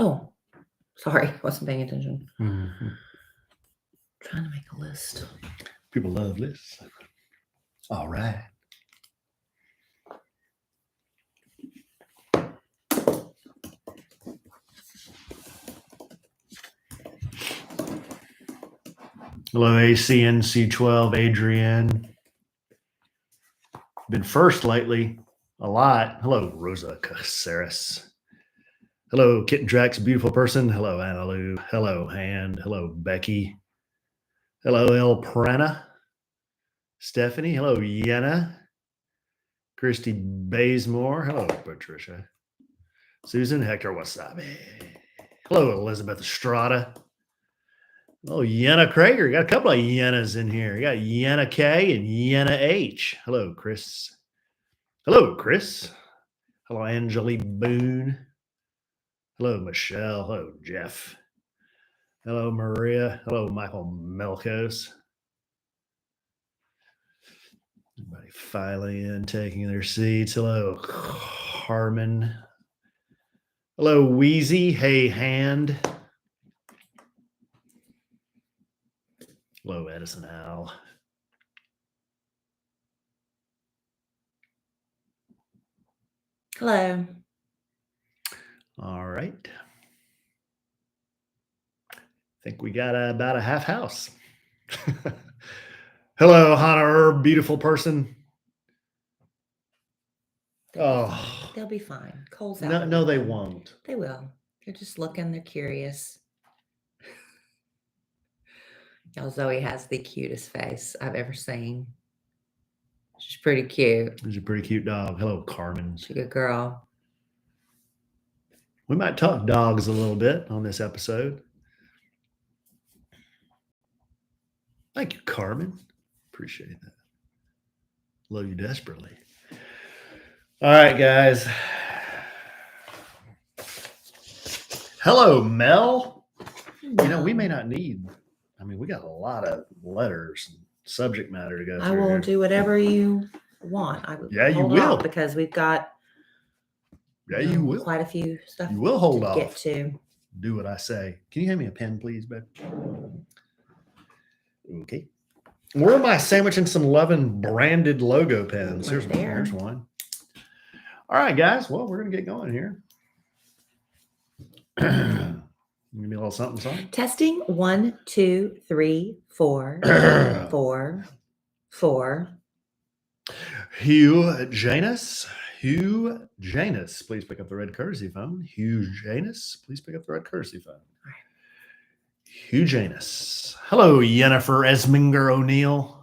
Oh, sorry. Wasn't paying attention. Mm-hmm. Trying to make a list. People love lists. All right. Hello, ACNC12, Adrienne. Been first lately a lot. Hello, Rosa Caceres. Hello, Kitten Tracks, beautiful person. Hello, Anna Lou. Hello, Hand. Hello, Becky. Hello, El Prana. Stephanie. Hello, Yenna. Christy Bazemore. Hello, Patricia. Susan Hector Wasabi. Hello, Elizabeth Estrada. Oh, Yenna Krager. You got a couple of Yennas in here. You got Yenna K and Yenna H. Hello, Chris. Hello, Chris. Hello, Angelique Boone. Hello, Michelle. Hello, Jeff. Hello, Maria. Hello, Michael Melkos. Everybody filing in, taking their seats. Hello, Carmen. Hello, Wheezy. Hey, Hand. Hello, Edison Al. Hello. All right. I think we got about a half house. Hello, Hannah Herb, beautiful person. They'll be fine. Cole's out. No, they won't. They will. They're just looking. They're curious. Y'all, Zoe has the cutest face I've ever seen. She's pretty cute. She's a pretty cute dog. Hello, Carmen. She's a good girl. We might talk dogs a little bit on this episode. Thank you, Carmen. Appreciate that. Love you desperately. All right, guys. Hello, Mel. You know, we may not need, we got a lot of letters and subject matter to go through. I will do whatever you want. You will. Because we've got you will. Quite a few stuff you will hold to off. Get to. Do what I say. Can you hand me a pen, please, babe? Okay. Where am I sandwiching some Lovin branded logo pens? Right there. Here's one. All right, guys. Well, we're going to get going here. Give me a little something. Testing 1, 2, 3, 4, 4, 4. Hugh Janus, please pick up the red courtesy phone. Hugh Janus, please pick up the red courtesy phone. All right. Hugh Janus. Hello, Yennefer Esminger O'Neill.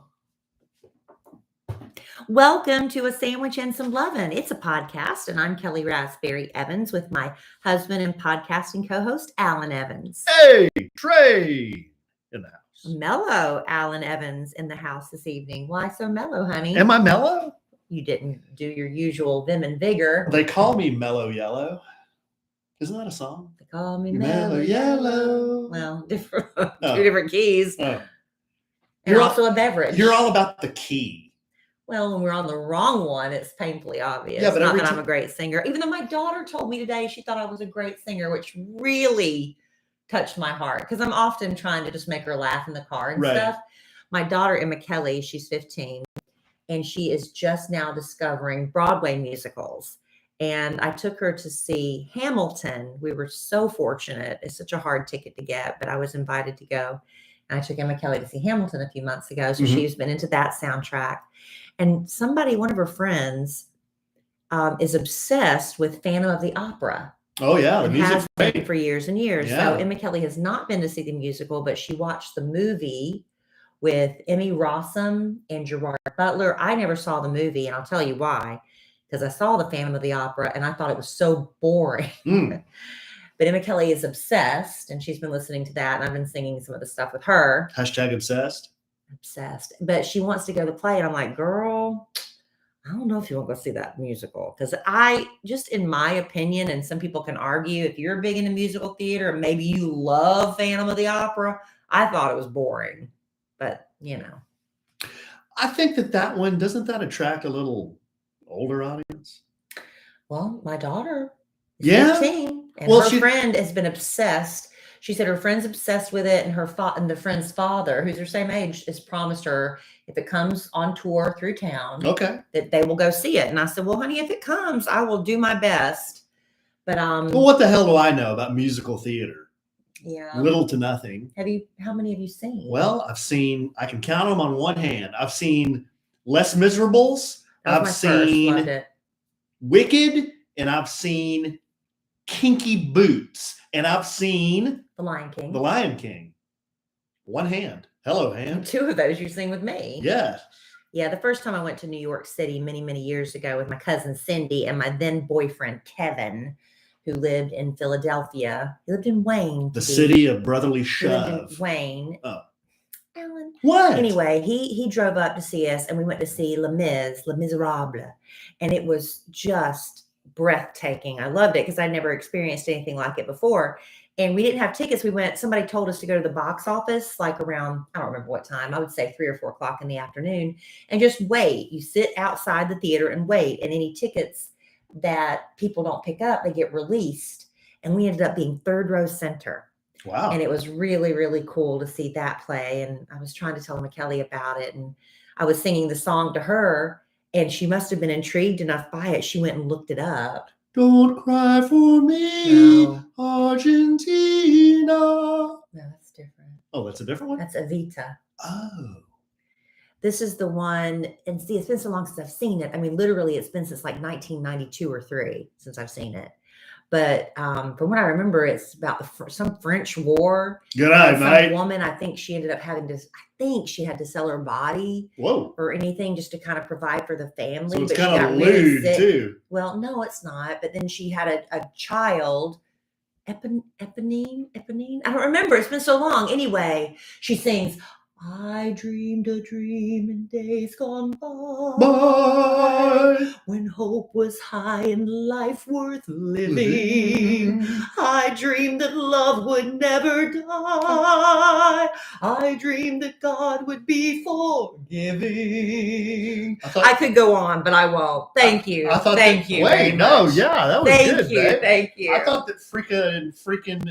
Welcome to A Sandwich and Some Lovin'. It's a podcast, and I'm Kellie Rasberry Evans with my husband and podcasting co-host, Alan Evans. Hey, Trey in the house. Mellow Alan Evans in the house this evening. Why so mellow, honey? Am I mellow? You didn't do your usual vim and vigor. They call me Mellow Yellow. Isn't that a song? They call me Mellow Yellow. Well, different, two different keys. Oh. And also a beverage. You're all about the key. Well, when we're on the wrong one, it's painfully obvious. Yeah, but not that I'm a great singer. Even though my daughter told me today she thought I was a great singer, which really touched my heart because I'm often trying to just make her laugh in the car and stuff. My daughter, Emma Kellie, she's 15, and she is just now discovering Broadway musicals. And I took her to see Hamilton. We were so fortunate. It's such a hard ticket to get, but I was invited to go. And I took Emma Kellie to see Hamilton a few months ago. So she's been into that soundtrack. And one of her friends, is obsessed with Phantom of the Opera. Oh, yeah. The music's has been for years and years. Yeah. So Emma Kellie has not been to see the musical, but she watched the movie with Emmy Rossum and Gerard Butler. I never saw the movie, and I'll tell you why. Because I saw the Phantom of the Opera, and I thought it was so boring. But Emma Kellie is obsessed, and she's been listening to that, and I've been singing some of the stuff with her. Hashtag obsessed. Obsessed. But she wants to go to the play, and I'm like, girl, I don't know if you want to go see that musical. Because just in my opinion, and some people can argue, if you're big into musical theater, and maybe you love Phantom of the Opera, I thought it was boring. But, I think that one, doesn't that attract a little older audience? Well, my daughter is 15. And her friend has been obsessed. She said her friend's obsessed with it, and and the friend's father, who's her same age, has promised her if it comes on tour through town, that they will go see it. And I said, well, honey, if it comes, I will do my best. But well, what the hell do I know about musical theater? Yeah, little to nothing. How many have you seen? Well, I can count them on one hand. I've seen Les Miserables. I've seen Wicked, and I've seen Kinky Boots, and I've seen The Lion King. The Lion King. One hand. Hello, hand. And 2 of those you sing with me. Yeah. Yeah, the first time I went to New York City many, many years ago with my cousin Cindy and my then boyfriend Kevin, who lived in Philadelphia. He lived in Wayne. The city of brotherly shove. He lived in Wayne. Oh. Alan. What? Anyway, he drove up to see us, and we went to see Les Miserables, and it was just breathtaking. I loved it because I never experienced anything like it before. And we didn't have tickets. Somebody told us to go to the box office like around, I don't remember what time, I would say 3 or 4 o'clock in the afternoon, and just wait. You sit outside the theater and wait, and any tickets that people don't pick up, they get released. And we ended up being 3rd row center. Wow. And it was really, really cool to see that play. And I was trying to tell Kellie about it, and I was singing the song to her, and she must have been intrigued enough by it. She went and looked it up. Don't cry for me, Argentina. No, that's different. Oh, that's a different one? That's Evita. Oh. This is the one, and see, it's been so long since I've seen it. I mean, literally, it's been since like 1992 or 3 since I've seen it. But from what I remember, it's about some French war. Good eye, mate. Woman, I think she ended up she had to sell her body. Whoa. Or anything just to kind of provide for the family. So it's kind of lewd, too. Well, no, it's not. But then she had a child, Eponine. I don't remember. It's been so long. Anyway, she sings, I dreamed a dream in days gone by, when hope was high and life worth living. I dreamed that love would never die. I dreamed that God would be forgiving. I could go on, but I won't. Thank you. Thank you. Wait, no, yeah, that was good. Thank you. Thank you. I thought that freaking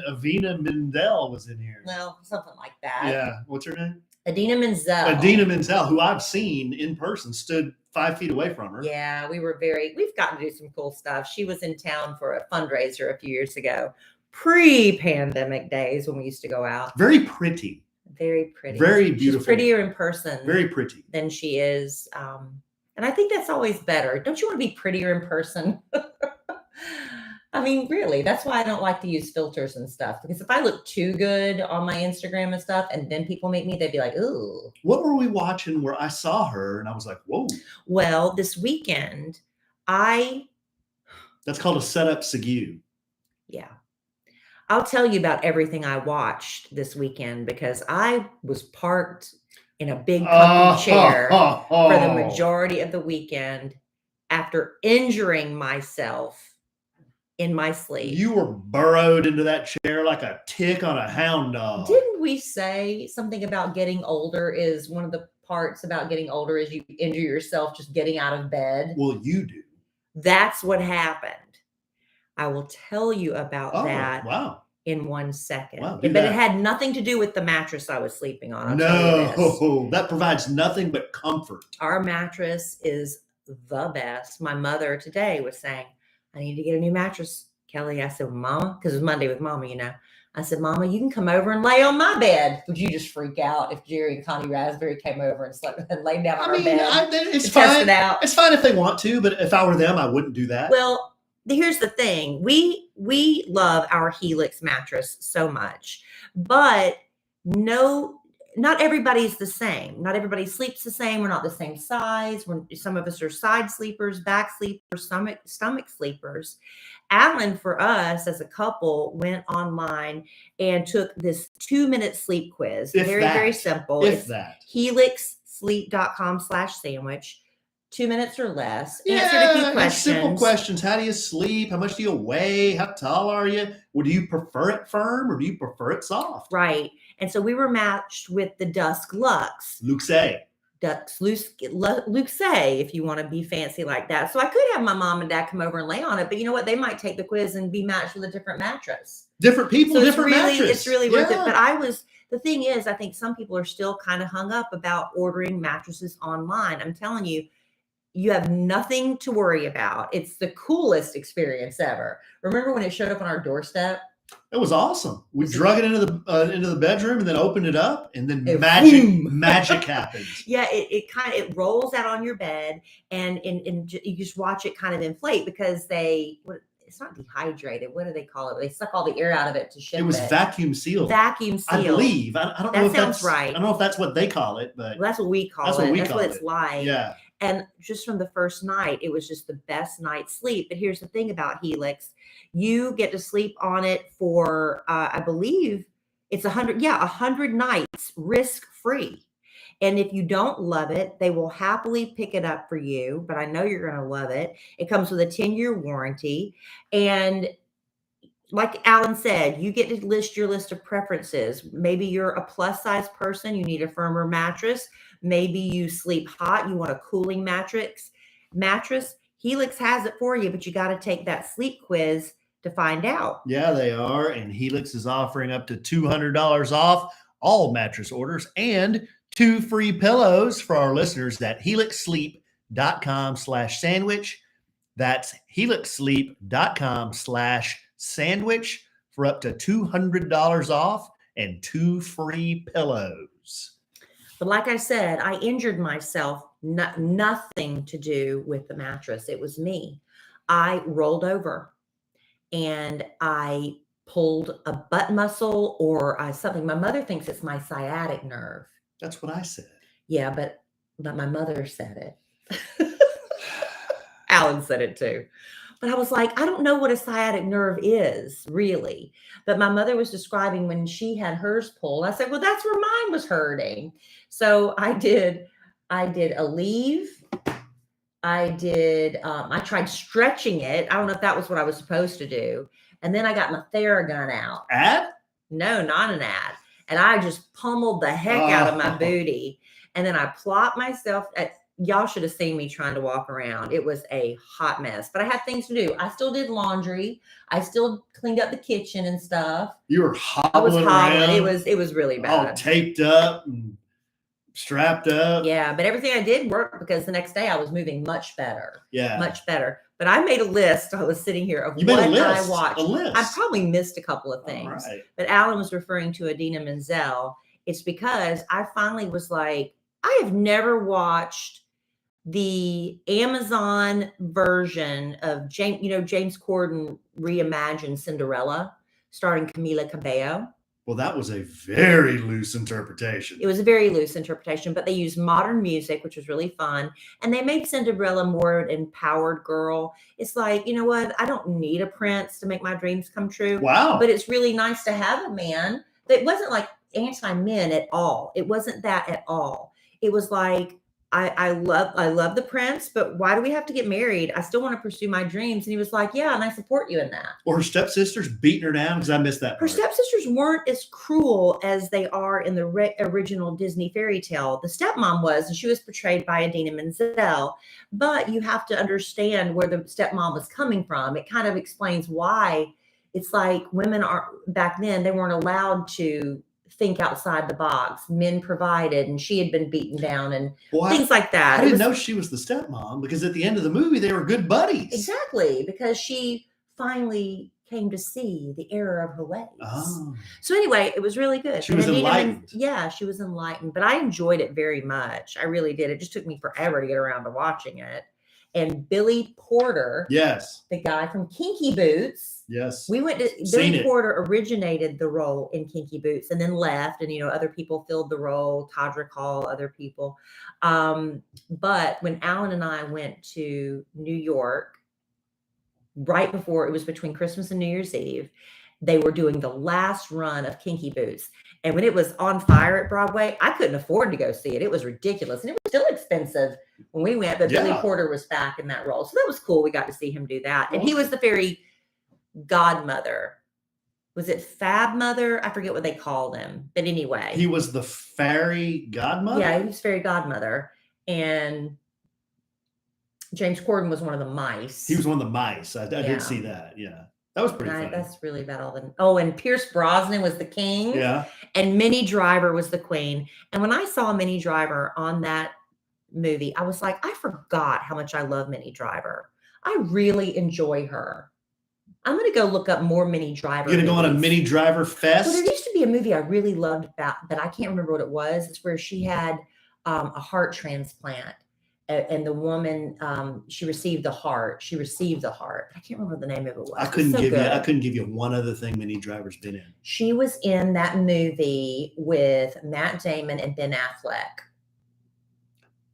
Avina Menzel was in here. Well, something like that. Yeah. What's her name? Idina Menzel. Idina Menzel, who I've seen in person, stood 5 feet away from her. Yeah, we've gotten to do some cool stuff. She was in town for a fundraiser a few years ago, pre-pandemic days when we used to go out. Very pretty. Very pretty. Very beautiful. She's prettier in person. Very pretty. Than she is. And I think that's always better. Don't you want to be prettier in person? I mean, really, that's why I don't like to use filters and stuff. Because if I look too good on my Instagram and stuff, and then people meet me, they'd be like, ooh. What were we watching where I saw her and I was like, whoa. Well, this weekend, That's called a setup segue. Yeah. I'll tell you about everything I watched this weekend because I was parked in a big comfy chair for the majority of the weekend after injuring myself in my sleep. You were burrowed into that chair like a tick on a hound dog. Didn't we say something about getting older is one of the parts about getting older is you injure yourself just getting out of bed? Well, you do. That's what happened. I will tell you about that wow. in 1 second. Wow, but it had nothing to do with the mattress I was sleeping on. No, that provides nothing but comfort. Our mattress is the best. My mother today was saying, I need to get a new mattress, Kellie. I said, Mama, because it was Monday with Mama, you know. I said, Mama, you can come over and lay on my bed. Would you just freak out if Jerry and Connie Rasberry came over and slept and laid down on our bed? It's fine. It's fine if they want to, but if I were them, I wouldn't do that. Well, here's the thing. We love our Helix mattress so much, but not everybody's the same. Not everybody sleeps the same. We're not the same size. Some of us are side sleepers, back sleepers, stomach sleepers. Alan, for us as a couple, went online and took this 2-minute sleep quiz. Very simple. It's helixsleep.com/sandwich. 2 minutes or less. Yeah, answered a few questions. Simple questions. How do you sleep? How much do you weigh? How tall are you? Well, do you prefer it firm or do you prefer it soft? Right. And so we were matched with the Dusk Luxe. luxe, if you want to be fancy like that. So I could have my mom and dad come over and lay on it, but you know what? They might take the quiz and be matched with a different mattress. Different people, so different mattress. It's really worth it. But the thing is, I think some people are still kind of hung up about ordering mattresses online. I'm telling you, you have nothing to worry about. It's the coolest experience ever. Remember when it showed up on our doorstep? It was awesome. We drug it into the bedroom and then opened it up, and then magic happened. Yeah, it rolls out on your bed, and you just watch it kind of inflate because it's not dehydrated. What do they call it? They suck all the air out of it to ship it. It was vacuum sealed. Vacuum sealed. I believe. I don't know if that's right. I don't know if that's what they call it, but that's what we call it. That's what it's like. Yeah. And just from the first night, it was just the best night's sleep. But here's the thing about Helix. You get to sleep on it for, I believe it's 100 nights risk-free. And if you don't love it, they will happily pick it up for you. But I know you're going to love it. It comes with a 10-year warranty. And like Alan said, you get to list your list of preferences. Maybe you're a plus size person. You need a firmer mattress. Maybe you sleep hot. You want a cooling mattress. Helix has it for you, but you got to take that sleep quiz to find out. Yeah, they are. And Helix is offering up to $200 off all mattress orders and 2 free pillows for our listeners at helixsleep.com/sandwich. That's helixsleep.com/sandwich for up to $200 off and 2 free pillows. But like I said, I injured myself. Nothing to do with the mattress. It was me. I rolled over and I pulled a butt muscle or something. My mother thinks it's my sciatic nerve. That's what I said. Yeah, but my mother said it. Alan said it too. But I was like, I don't know what a sciatic nerve is, really. But my mother was describing when she had hers pulled. I said, well, that's where mine was hurting. So I did a leave. I tried stretching it. I don't know if that was what I was supposed to do. And then I got my Theragun out. Ad? No, not an ad. And I just pummeled the heck out of my booty. And then I plopped myself y'all should have seen me trying to walk around. It was a hot mess, but I had things to do. I still did laundry. I still cleaned up the kitchen and stuff. You were hobbling I was hobbling. around, It was really bad. all taped up and strapped up. Yeah, but everything I did worked because the next day I was moving much better. Yeah. Much better. But I made a list. I was sitting here of You made what a list, I watched. a list. I probably missed a couple of things. Right. But Alan was referring to Idina Menzel. It's because I finally was like, I have never watched the Amazon version of James Corden reimagined Cinderella, starring Camila Cabello. Well, that was a very loose interpretation. It was a very loose interpretation, but they used modern music, which was really fun. And they made Cinderella more an empowered girl. It's like, you know what? I don't need a prince to make my dreams come true. Wow. But it's really nice to have a man that wasn't like anti-men at all. It wasn't that at all. It was like, I love the prince, but why do we have to get married? I still want to pursue my dreams. And he was like, yeah, and I support you in that. Or her stepsisters beating her down, because I missed that part. Her stepsisters weren't as cruel as they are in the original Disney fairy tale. The stepmom was, and she was portrayed by Idina Menzel. But you have to understand where the stepmom was coming from. It kind of explains why it's like women back then, they weren't allowed to think outside the box. Men provided, and she had been beaten down and things like that. I didn't know she was the stepmom, because at the end of the movie they were good buddies. Exactly, because she finally came to see the error of her ways. Oh. So anyway, it was really good. She was enlightened. Yeah, she was enlightened, but I enjoyed it very much. I really did. It just took me forever to get around to watching it. And Billy Porter, yes, the guy from Kinky Boots. Yes. We went to Billy Porter originated the role in Kinky Boots and then left, and other people filled the role, Todrick Hall, other people. But when Alan and I went to New York, right before, it was between Christmas and New Year's Eve, they were doing the last run of Kinky Boots. And when it was on fire at Broadway, I couldn't afford to go see it. It was ridiculous. And it was still expensive when we went, but Billy Porter was back in that role. So that was cool. We got to see him do that. And he was the fairy godmother. Was it Fab Mother? I forget what they called him. But anyway. He was the fairy godmother? Yeah, he was fairy godmother. and James Corden was one of the mice. He was one of the mice. I did see that. Yeah. That was pretty funny. That's really about all the. Oh, and Pierce Brosnan was the king. Yeah. And Minnie Driver was the queen. And when I saw Minnie Driver on that movie, I was like, I forgot how much I love Minnie Driver. I really enjoy her. I'm going to go look up more Minnie Driver. You're going to go on a Minnie Driver fest? Well, there used to be a movie I really loved about, but I can't remember what it was. It's where she had a heart transplant. And the woman, she received the heart. I can't remember the name of it. I couldn't give you one other thing Minnie Driver's been in. She was in that movie with Matt Damon and Ben Affleck.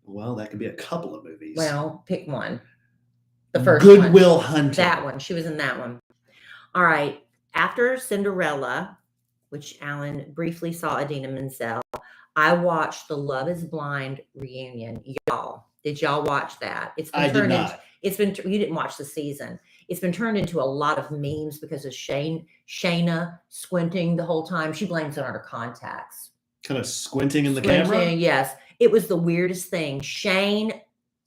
Well, that could be a couple of movies. Well, pick one. The first Good Will Hunting. That one. She was in that one. All right. After Cinderella, which Alan briefly saw Idina Menzel, I watched the Love is Blind reunion. Y'all, did y'all watch that? I did not. You didn't watch the season. It's been turned into a lot of memes because of Shayna squinting the whole time. She blames it on her contacts. Kind of squinting in the camera? Yes. It was the weirdest thing. Shane,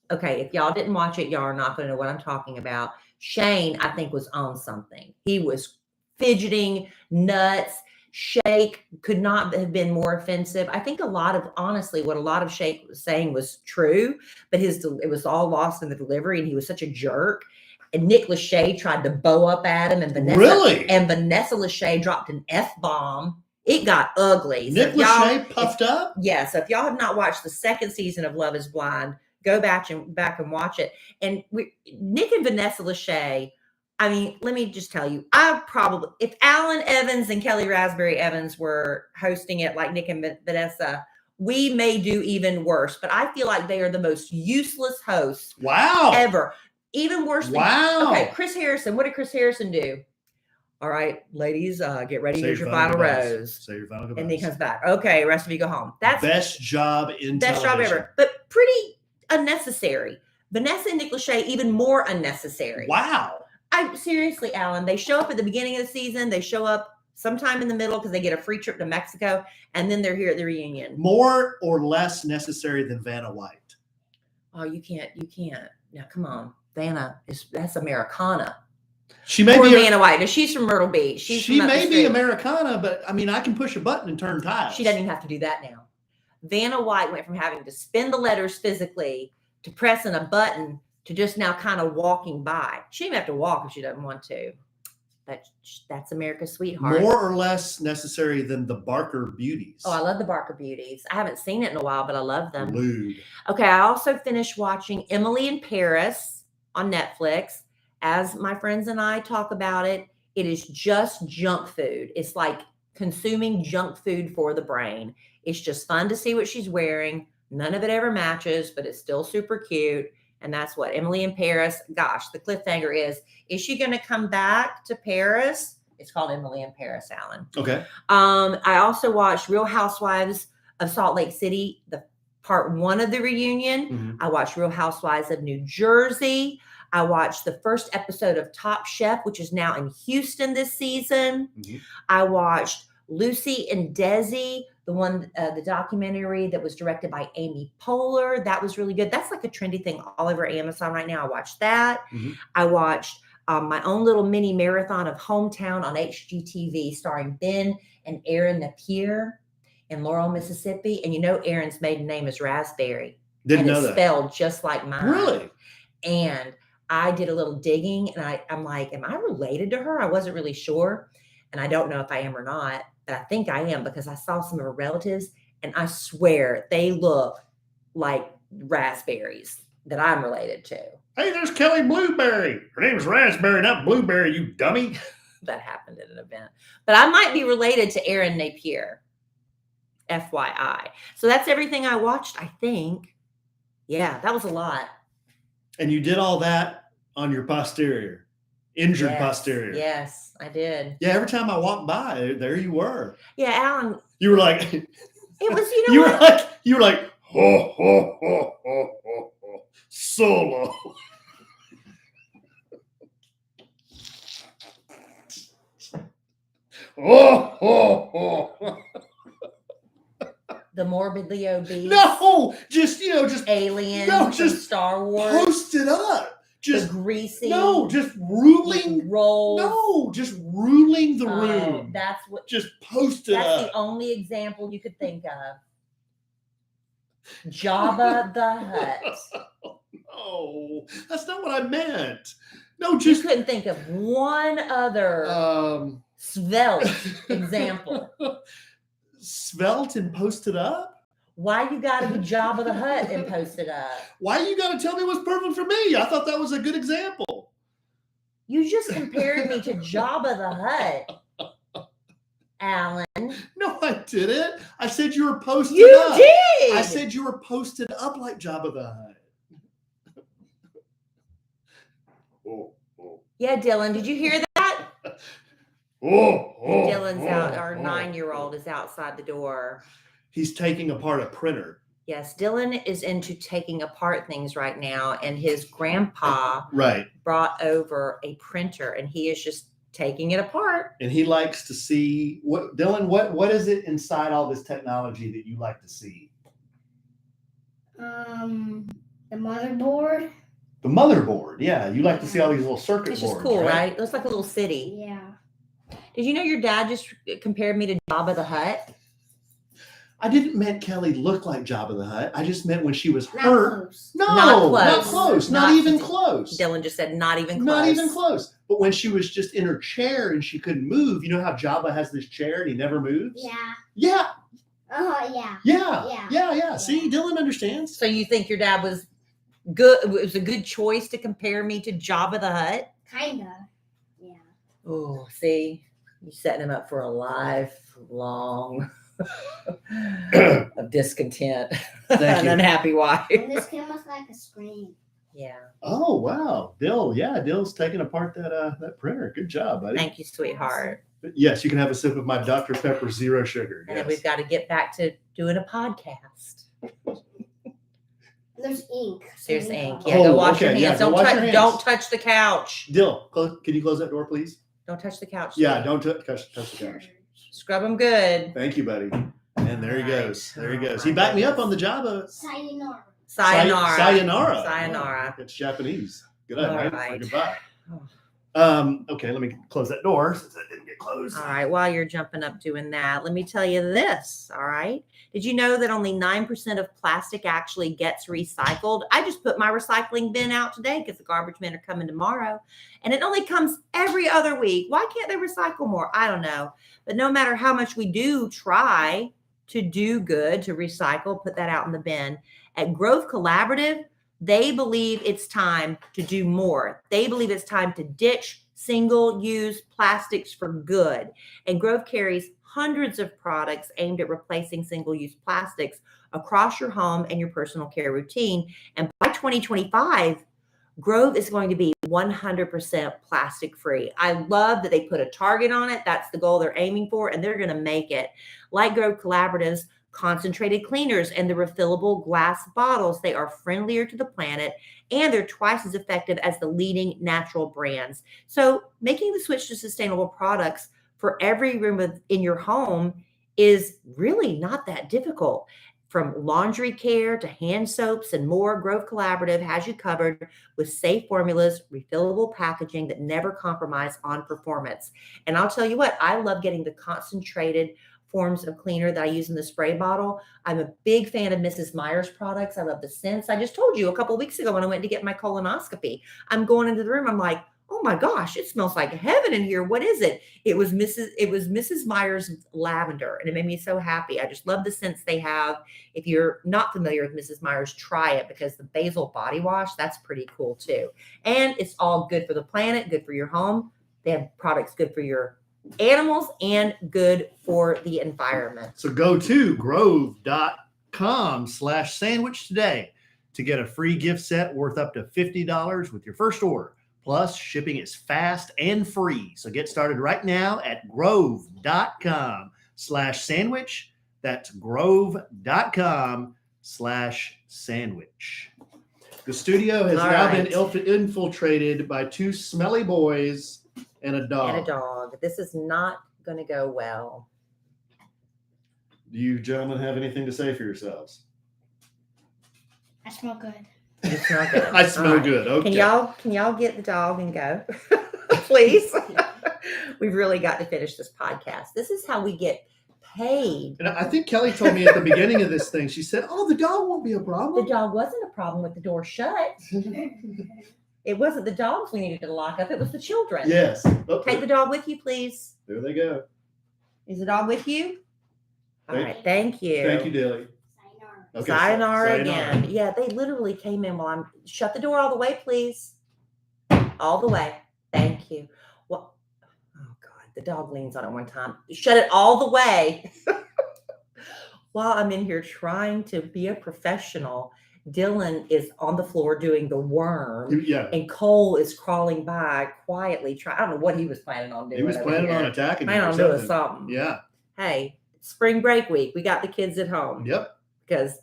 okay, if y'all didn't watch it, y'all are not going to know what I'm talking about. Shane, I think, was on something. He was fidgeting, nuts. Shake could not have been more offensive. I think honestly, what a lot of Shake was saying was true, but it was all lost in the delivery, and he was such a jerk. And Nick Lachey tried to bow up at him, and Vanessa Lachey dropped an F-bomb. It got ugly. Nick Lachey puffed up? Yeah, so if y'all have not watched the second season of Love is Blind, go back and watch it. And Nick and Vanessa Lachey, I mean, let me just tell you, if Alan Evans and Kellie Rasberry Evans were hosting it like Nick and Vanessa, we may do even worse. But I feel like they are the most useless hosts ever. Even worse than okay, Chris Harrison. What did Chris Harrison do? All right, ladies, get ready. Here's your final rose. Say your final goodbyes. And then he comes back. Okay, rest of you go home. That's best job in best television. job ever. But pretty unnecessary. Vanessa and Nick Lachey, even more unnecessary. Wow. Seriously, Alan, they show up at the beginning of the season. They show up sometime in the middle because they get a free trip to Mexico, and then they're here at the reunion. More or less necessary than Vanna White? Oh, you can't. Now, come on. Vanna that's Americana. She may be Vanna White. She's from Myrtle Beach. She may be Americana, but I mean, I can push a button and turn tiles. She doesn't even have to do that now. Vanna White went from having to spin the letters physically to pressing a button to just now kind of walking by. She didn't have to walk if she doesn't want to. That's America's sweetheart. More or less necessary than the Barker Beauties. Oh, I love the Barker Beauties. I haven't seen it in a while, but I love them. Lewd. Okay, I also finished watching Emily in Paris on Netflix. As my friends and I talk about it, it is just junk food. It's like consuming junk food for the brain. It's just fun to see what she's wearing. None of it ever matches, but it's still super cute. And that's what Emily in Paris. Gosh, the cliffhanger is she going to come back to Paris? It's called Emily in Paris, Alan. Okay. I also watched Real Housewives of Salt Lake City, the part 1 of the reunion. Mm-hmm. I watched Real Housewives of New Jersey. I watched the first episode of Top Chef, which is now in Houston this season. Mm-hmm. I watched Lucy and Desi, the documentary that was directed by Amy Poehler. That was really good. That's like a trendy thing all over Amazon right now. I watched that. Mm-hmm. I watched my own little mini marathon of Hometown on HGTV, starring Ben and Erin Napier in Laurel, Mississippi. And you know Erin's maiden name is Rasberry. Didn't know that. It's spelled just like mine. Really? And I did a little digging, and I'm like, am I related to her? I wasn't really sure. And I don't know if I am or not, but I think I am because I saw some of her relatives, and I swear they look like raspberries that I'm related to. Hey, there's Kelly Blueberry. Her name's Rasberry, not Blueberry, you dummy. That happened at an event. But I might be related to Erin Napier. FYI. So that's everything I watched, I think. Yeah, that was a lot. And you did all that on your posterior, injured posterior. Yes, I did. Yeah, every time I walked by, there you were. Yeah, Alan. You were like, it was, you were like, ho, ho, ho, ho, ho, ho, solo. Oh, oh, oh. The morbidly obese. No, just alien No, from just Star Wars. Post it up. Just the greasy. No, just ruling. Rolls. No, just ruling the room. That's what. Just post it up. That's the only example you could think of. Jabba the Hutt. No, that's not what I meant. No, just you couldn't think of one other svelte example. Svelte and post it up? Why you gotta be Jabba the Hutt and post it up? Why you gotta tell me what's perfect for me? I thought that was a good example. You just compared me to Jabba the Hutt, Alan. No, I didn't. I said you were posted you up. You did. I said you were posted up like Jabba the Hutt. Yeah, Dylan, did you hear that? Dylan's out. Our 9-year-old is outside the door. He's taking apart a printer. Yes, Dylan is into taking apart things right now, and his grandpa brought over a printer, and he is just taking it apart. And he likes to see what Dylan. What is it inside all this technology that you like to see? The motherboard. The motherboard, yeah. You like to see all these little circuit boards. It's just cool, right? It looks like a little city. Yeah. Did you know your dad just compared me to Jabba the Hutt? I didn't mean Kellie looked like Jabba the Hutt. I just meant when she was hurt. Close. No, not close. Not even close. Dylan just said not even close. Not even close. But when she was just in her chair and she couldn't move, you know how Jabba has this chair and he never moves? Yeah. Yeah. Yeah. Yeah. See, Dylan understands. So you think your dad was good? It was a good choice to compare me to Jabba the Hutt? Kinda. Yeah. Oh, see, you're setting him up for a lifelong of discontent and unhappy wife. And this came with like a screen. Yeah. Oh wow, Dill. Yeah, Dill's taking apart that printer. Good job, buddy. Thank you, sweetheart. Yes, you can have a sip of my Dr. Pepper Zero Sugar. And then we've got to get back to doing a podcast. There's ink. There's ink. Yeah, go wash your hands. Yeah, don't touch the couch. Dill, can you close that door, please? Don't touch the couch. Yeah, don't touch the couch. Scrub them good. Thank you, buddy. And there he goes. There he goes. He backed me up on the Jabba. Sayonara. Sayonara. It's Japanese. Good night. Right. Goodbye. Okay, let me close that door since that didn't get closed. All right, while you're jumping up doing that, let me tell you this, all right? Did you know that only 9% of plastic actually gets recycled? I just put my recycling bin out today because the garbage men are coming tomorrow, and it only comes every other week. Why can't they recycle more? I don't know. But no matter how much we do try to do good, to recycle, put that out in the bin, at Growth Collaborative, they believe it's time to do more. They believe it's time to ditch single-use plastics for good. And Grove carries hundreds of products aimed at replacing single-use plastics across your home and your personal care routine. And by 2025, Grove is going to be 100% plastic-free. I love that they put a target on it. That's the goal they're aiming for, and they're going to make it. Like Grove Collaborative's concentrated cleaners and the refillable glass bottles, they are friendlier to the planet, and they're twice as effective as the leading natural brands. So making the switch to sustainable products for every room in your home is really not that difficult. From laundry care to hand soaps and more, Grove Collaborative has you covered with safe formulas, refillable packaging that never compromise on performance. And I'll tell you what, I love getting the concentrated forms of cleaner that I use in the spray bottle. I'm a big fan of Mrs. Meyer's products. I love the scents. I just told you a couple of weeks ago when I went to get my colonoscopy, I'm going into the room. I'm like, oh my gosh, it smells like heaven in here. What is it? It was Mrs. Meyer's lavender, and it made me so happy. I just love the scents they have. If you're not familiar with Mrs. Meyer's, try it, because the basil body wash, that's pretty cool too. And it's all good for the planet, good for your home. They have products good for your animals and good for the environment. So go to grove.com/sandwich today to get a free gift set worth up to $50 with your first order. Plus, shipping is fast and free. So get started right now at grove.com/sandwich. That's grove.com/sandwich. The studio has now been infiltrated by two smelly boys and a dog. This is not going to go well. Do you gentlemen have anything to say for yourselves? I smell good. You smell good. I smell All right. good. Okay. Can y'all get the dog and go, please? We've really got to finish this podcast. This is how we get paid. And I think Kelly told me at the beginning of this thing, she said, "Oh, the dog won't be a problem." The dog wasn't a problem with the door shut. It wasn't the dogs we needed to lock up. It was the children. Yes. Okay. Take the dog with you, please. There they go. Is the dog with you? All Thank- right. Thank you. Thank you, Dilly. Sayonara. Okay, Sayonara again. Yeah, they literally came in while I'm shut the door all the way, please. All the way. Thank you. Well, oh God, the dog leans on it one time. Shut it all the way. While I'm in here trying to be a professional, Dylan is on the floor doing the worm, Yeah. and Cole is crawling by quietly. I don't know what he was planning on doing. He was over planning here. on attacking you Planning or on doing something. something. Yeah. Hey, spring break week. We got the kids at home. Yep. Because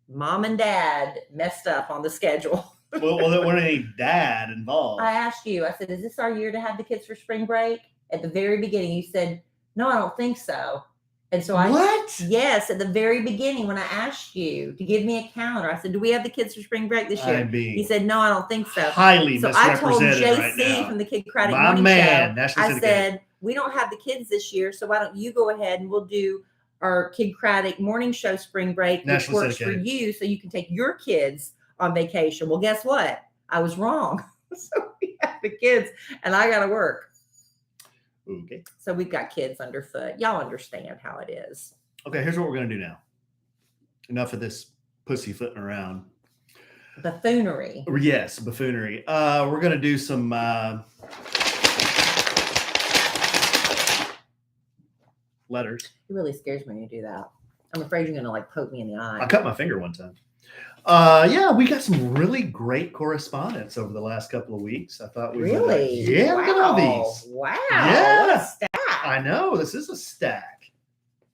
mom and dad messed up on the schedule. Well, there wasn't any dad involved. I asked you, I said, is this our year to have the kids for spring break? At the very beginning, you said, no, I don't think so. And so yes, at the very beginning, when I asked you to give me a calendar, I said, do we have the kids for spring break this year? I'm being He said, no, I don't think so. highly So I told misrepresented JC right now. from the Kid Craddock My Morning man, Show, nationally I syndicated. said, we don't have the kids this year, so why don't you go ahead and we'll do our Kid Craddock Morning Show spring break, which Nationally works for syndicated. you, so you can take your kids on vacation. Well, guess what? I was wrong. So we have the kids, and I got to work. Okay. So we've got kids underfoot. Y'all understand how it is. Okay, here's what we're going to do now. Enough of this pussyfooting around. Buffoonery. Yes, buffoonery. We're going to do some letters. It really scares me when you do that. I'm afraid you're going to like poke me in the eye. I cut my finger one time. Yeah, we got some really great correspondence over the last couple of weeks. I thought we would. Really? Yeah, look at all these. Wow. Yeah. What a stack. I know, this is a stack.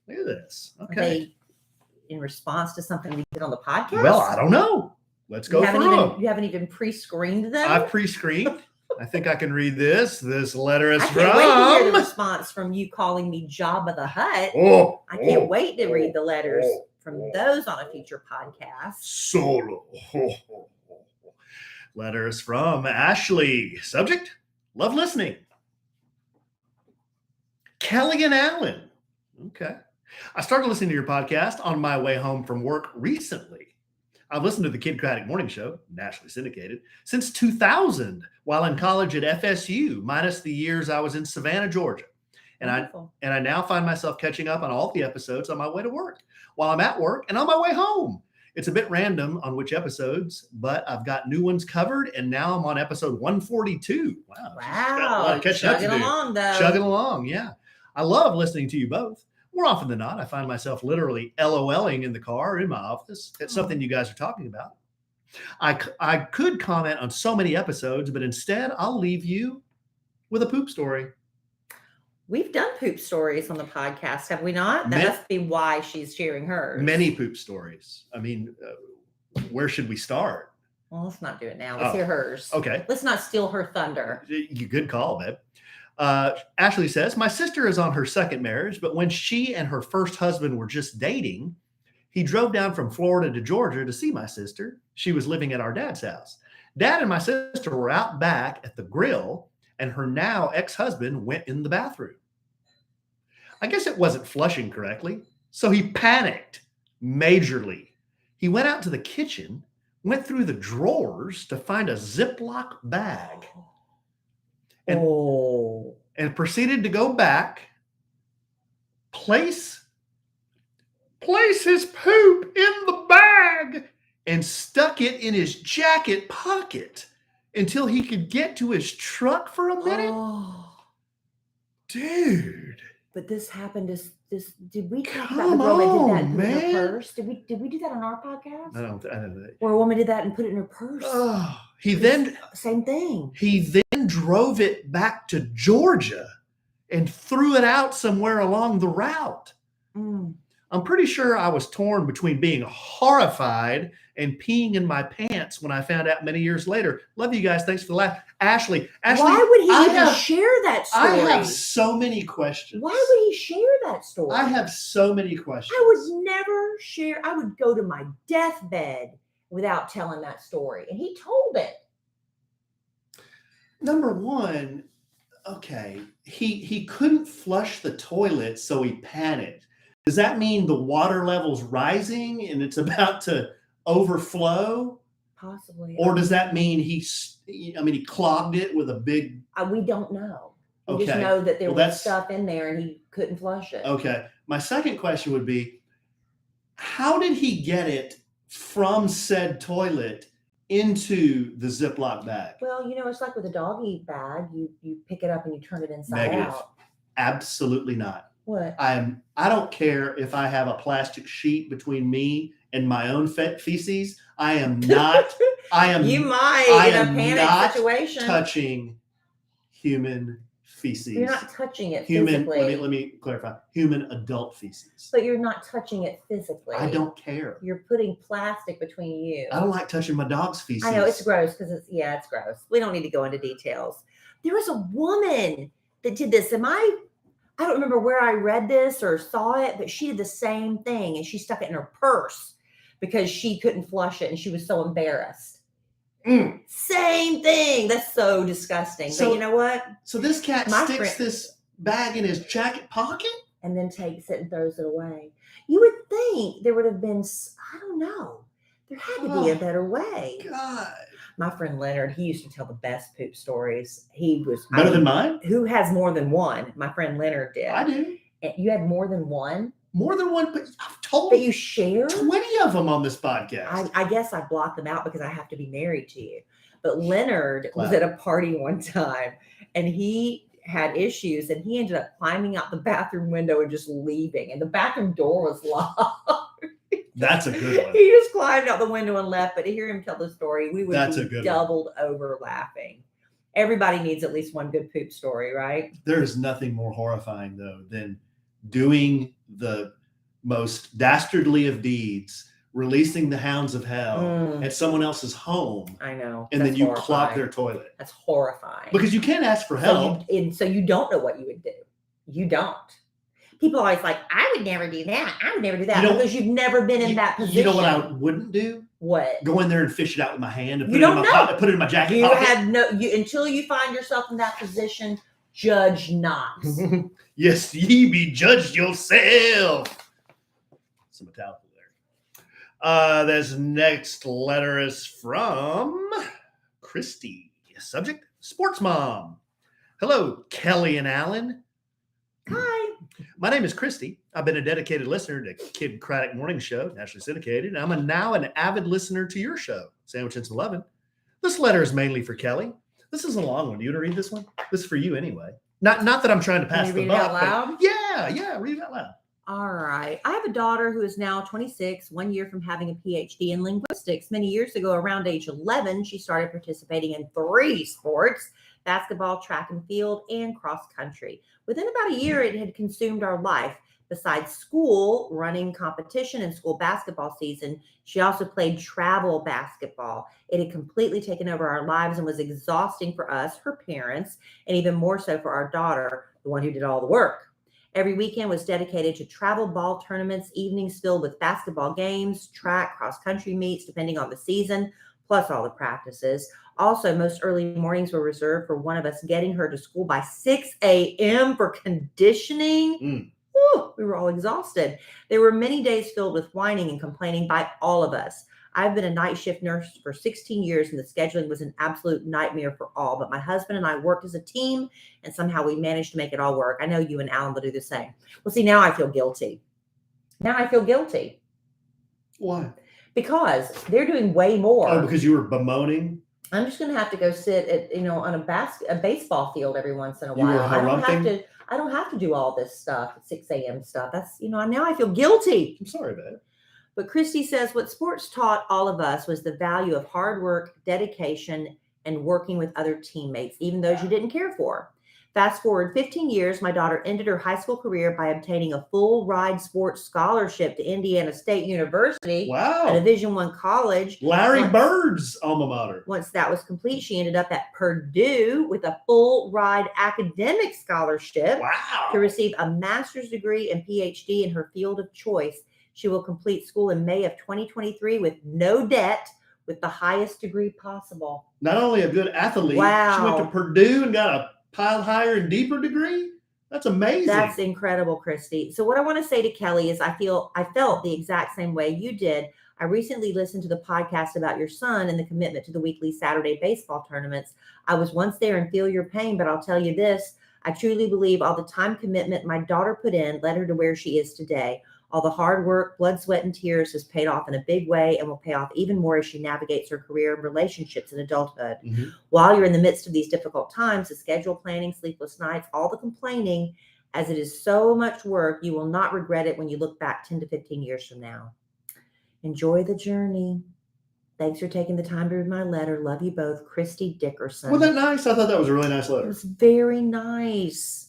Look at this. Are Okay. they in response to something we did on the podcast? Well, I don't know. Let's go through them. You haven't even pre-screened them? I've pre-screened. I think I can read this. This letter is I can't wait to hear the from. response from you calling me Jabba the Hutt. Oh, I can't wait to read the letters from those on a future podcast. Solo. Letters from Ashley. Subject: love listening. Kellie and Alan. Okay. I started listening to your podcast on my way home from work recently. I've listened to the Kid Craddock Morning Show, nationally syndicated, since 2000 while in college at FSU, minus the years I was in Savannah, Georgia. And Wonderful. I now find myself catching up on all the episodes on my way to work, while I'm at work and on my way home. It's a bit random on which episodes, but I've got new ones covered, and now I'm on episode 142. Wow. Got a lot Wow. of catching up to Chugging do. along, though. Chugging along, yeah. I love listening to you both. More often than not, I find myself literally LOLing in the car or in my office. It's something you guys are talking about. I could comment on so many episodes, but instead I'll leave you with a poop story. We've done poop stories on the podcast, have we not? That Ma- must be why she's sharing hers. Many poop stories. I mean, where should we start? Well, let's not do it now. Let's Oh. hear hers. Okay. Let's not steal her thunder. You good call, babe. Ashley says, my sister is on her second marriage, but when she and her first husband were just dating, he drove down from Florida to Georgia to see my sister. She was living at our dad's house. Dad and my sister were out back at the grill, and her now ex-husband went in the bathroom. I guess it wasn't flushing correctly, so he panicked majorly. He went out to the kitchen, went through the drawers to find a Ziploc bag, and proceeded to go back, place his poop in the bag, and stuck it in his jacket pocket until he could get to his truck for a minute. Oh. Dude. But this happened. Did we talk Come about the girl that did that on, and put it in man. her purse? Did we do that on our podcast? I don't know. Where a woman did that and put it in her purse? Oh, he then Same thing. drove it back to Georgia and threw it out somewhere along the route. Mm. I'm pretty sure I was torn between being horrified and peeing in my pants when I found out many years later. Love you guys. Thanks for the laugh. Ashley, Why would he I even have- share that story? I have so many questions. Why would he share that story? I have so many questions. I would never share. I would go to my deathbed without telling that story. And he told it. Number one, okay, he couldn't flush the toilet, so he panicked. Does that mean the water level's rising and it's about to overflow? Possibly. Or does that mean he clogged it with a big... We don't know. We Okay. just know that there Well, was stuff in there and he couldn't flush it. Okay. My second question would be, how did he get it from said toilet into the Ziploc bag? Well, it's like with a doggy bag. You pick it up and you turn it inside Negative. out. Absolutely not. What? I don't care if I have a plastic sheet between me and my own feces. I am not. You might in a panic situation. Touching human feces. You're not touching it Human. physically. Let me clarify. Human adult feces. But you're not touching it physically. I don't care. You're putting plastic between you. I don't like touching my dog's feces. I know it's gross because it's gross. We don't need to go into details. There was a woman that did this. I don't remember where I read this or saw it, but she did the same thing and she stuck it in her purse because she couldn't flush it and she was so embarrassed. Same thing. That's so disgusting. So, but you know what? So this cat sticks this bag in his jacket pocket? And then takes it and throws it away. You would think there would have been, I don't know. There had to be a better way. God. My friend Leonard, he used to tell the best poop stories. He was better than mine. Who has more than one? My friend Leonard did. I do. And you had more than one? More than one, but I've told that you share 20 of them on this podcast. I guess I blocked them out because I have to be married to you. But Leonard was at a party one time and he had issues and he ended up climbing out the bathroom window and just leaving. And the bathroom door was locked. That's a good one. He just climbed out the window and left. But to hear him tell the story, we would be doubled over laughing. Everybody needs at least one good poop story, right? There is nothing more horrifying, though, than doing the most dastardly of deeds, releasing the hounds of hell at someone else's home. I know. And then you clog their toilet. That's horrifying. Because you can't ask for help. So you don't know what you would do. You don't. People are always like, I would never do that. I would never do that because you've never been in that position. You know what I wouldn't do? What? Go in there and fish it out with my hand and put it in my jacket pocket. Until you find yourself in that position, judge not. Yes, ye be judged yourself. Some Metallica there. This next letter is from Christy. Subject, sports mom. Hello, Kelly and Alan. Hi. My name is Christy. I've been a dedicated listener to Kid Craddock Morning Show, nationally syndicated, and I'm now an avid listener to your show, Sandwich and Lovin. This letter is mainly for Kelly. This is a long one. Do you want to read this one? This is for you anyway. Not that I'm trying to pass the buck. Read it out loud? Yeah, read it out loud. All right. I have a daughter who is now 26, 1 year from having a PhD in linguistics. Many years ago, around age 11, she started participating in 3 sports: basketball, track and field, and cross country. Within about a year, it had consumed our life. Besides school, running competition and school basketball season, she also played travel basketball. It had completely taken over our lives and was exhausting for us, her parents, and even more so for our daughter, the one who did all the work. Every weekend was dedicated to travel ball tournaments, evenings filled with basketball games, track, cross-country meets, depending on the season, plus all the practices. Also, most early mornings were reserved for one of us getting her to school by 6 a.m. for conditioning. Whew, we were all exhausted. There were many days filled with whining and complaining by all of us. I've been a night shift nurse for 16 years, and the scheduling was an absolute nightmare for all. But my husband and I worked as a team, and somehow we managed to make it all work. I know you and Alan will do the same. Well, see, now I feel guilty. Why? Because they're doing way more. Oh, because you were bemoaning? I'm just going to have to go sit at, on a baseball field every once in a while. You were I don't have to do all this stuff at 6 a.m. stuff. That's, now I feel guilty. I'm sorry, babe. But Christy says what sports taught all of us was the value of hard work, dedication, and working with other teammates, even those you didn't care for. Fast forward 15 years, my daughter ended her high school career by obtaining a full ride sports scholarship to Indiana State University. Wow. A Division I college. Larry Bird's alma mater. Once that was complete, she ended up at Purdue with a full ride academic scholarship. Wow. To receive a master's degree and PhD in her field of choice. She will complete school in May of 2023 with no debt, with the highest degree possible. Not only a good athlete, she went to Wow. Purdue and got a pile higher and deeper degree. That's amazing. That's incredible, Christy. So what I want to say to Kellie is I felt the exact same way you did. I recently listened to the podcast about your son and the commitment to the weekly Saturday baseball tournaments. I was once there and feel your pain, but I'll tell you this. I truly believe all the time commitment my daughter put in led her to where she is today. All the hard work, blood, sweat, and tears has paid off in a big way and will pay off even more as she navigates her career and relationships in adulthood. Mhm. While you're in the midst of these difficult times, the schedule planning, sleepless nights, all the complaining, as it is so much work, you will not regret it when you look back 10 to 15 years from now. Enjoy the journey. Thanks for taking the time to read my letter. Love you both. Christy Dickerson. Wasn't that nice? I thought that was a really nice It letter. was very nice.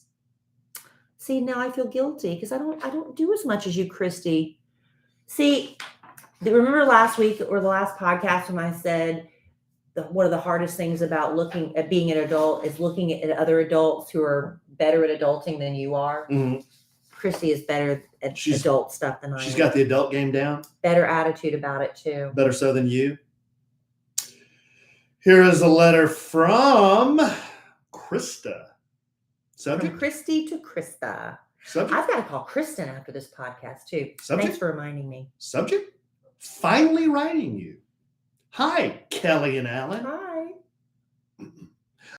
See, now I feel guilty because I don't do as much as you, Christy. See, remember last week or the last podcast when I said one of the hardest things about looking at being an adult is looking at other adults who are better at adulting than you are. Mhm. Christy is better at adult stuff than I am. She's got the adult game down. Better attitude about it too. Better so than you. Here is a letter from Krista. Subject? From Christy to Krista. Subject? I've got to call Kristen after this podcast too. Subject? Thanks for reminding me. Subject? Finally writing you. Hi, Kellie and Alan. Hi.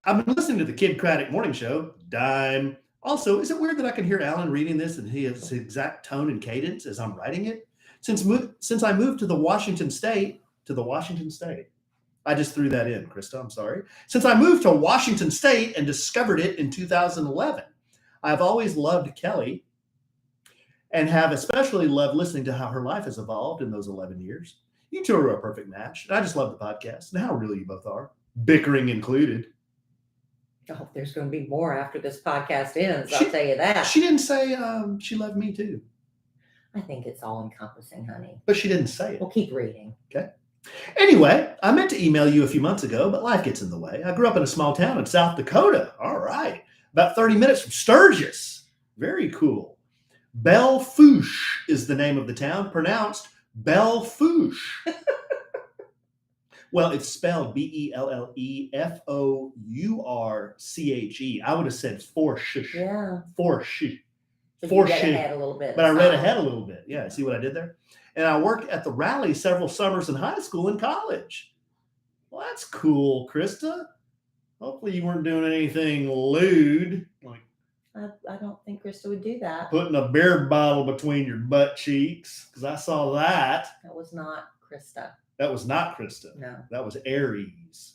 I've been listening to the Kid Craddock Morning Show. Dime. Also, is it weird that I can hear Alan reading this and he has his exact tone and cadence as I'm writing it? Since I moved to Washington State, I just threw that in, Krista, I'm sorry. Since I moved to Washington State and discovered it in 2011, I've always loved Kellie and have especially loved listening to how her life has evolved in those 11 years. You two are a perfect match. And I just love the podcast and how real you both are, bickering included. Oh, there's going to be more after this podcast ends. I'll tell you that. She didn't say she loved me too. I think it's all encompassing, honey. But she didn't say it. We'll keep reading. Okay. Anyway, I meant to email you a few months ago, but life gets in the way. I grew up in a small town in South Dakota. All right. About 30 minutes from Sturgis. Very cool. Belle Fourche is the name of the town, pronounced Belle Fourche. Well, it's spelled BellefouRche. I would have said Fourche. Yeah. Fourche. But you read ahead a little bit. But I read ahead a little bit. Yeah, see what I did there? And I worked at the rally several summers in high school and college. Well, that's cool, Krista. Hopefully you weren't doing anything lewd, like I don't think Krista would do that. putting a beer bottle between your butt cheeks, because I saw that. That was not Krista. That was not Krista. No. That was Aries.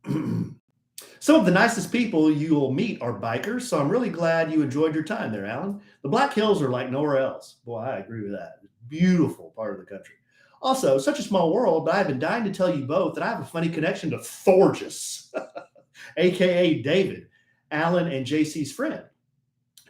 Some of the nicest people you'll meet are bikers, so I'm really glad you enjoyed your time there, Alan. The Black Hills are like nowhere else. Boy, I agree with that. Beautiful part of the country. Also, such a small world, but I've been dying to tell you both that I have a funny connection to Thorges, a.k.a. David, Alan and JC's friend.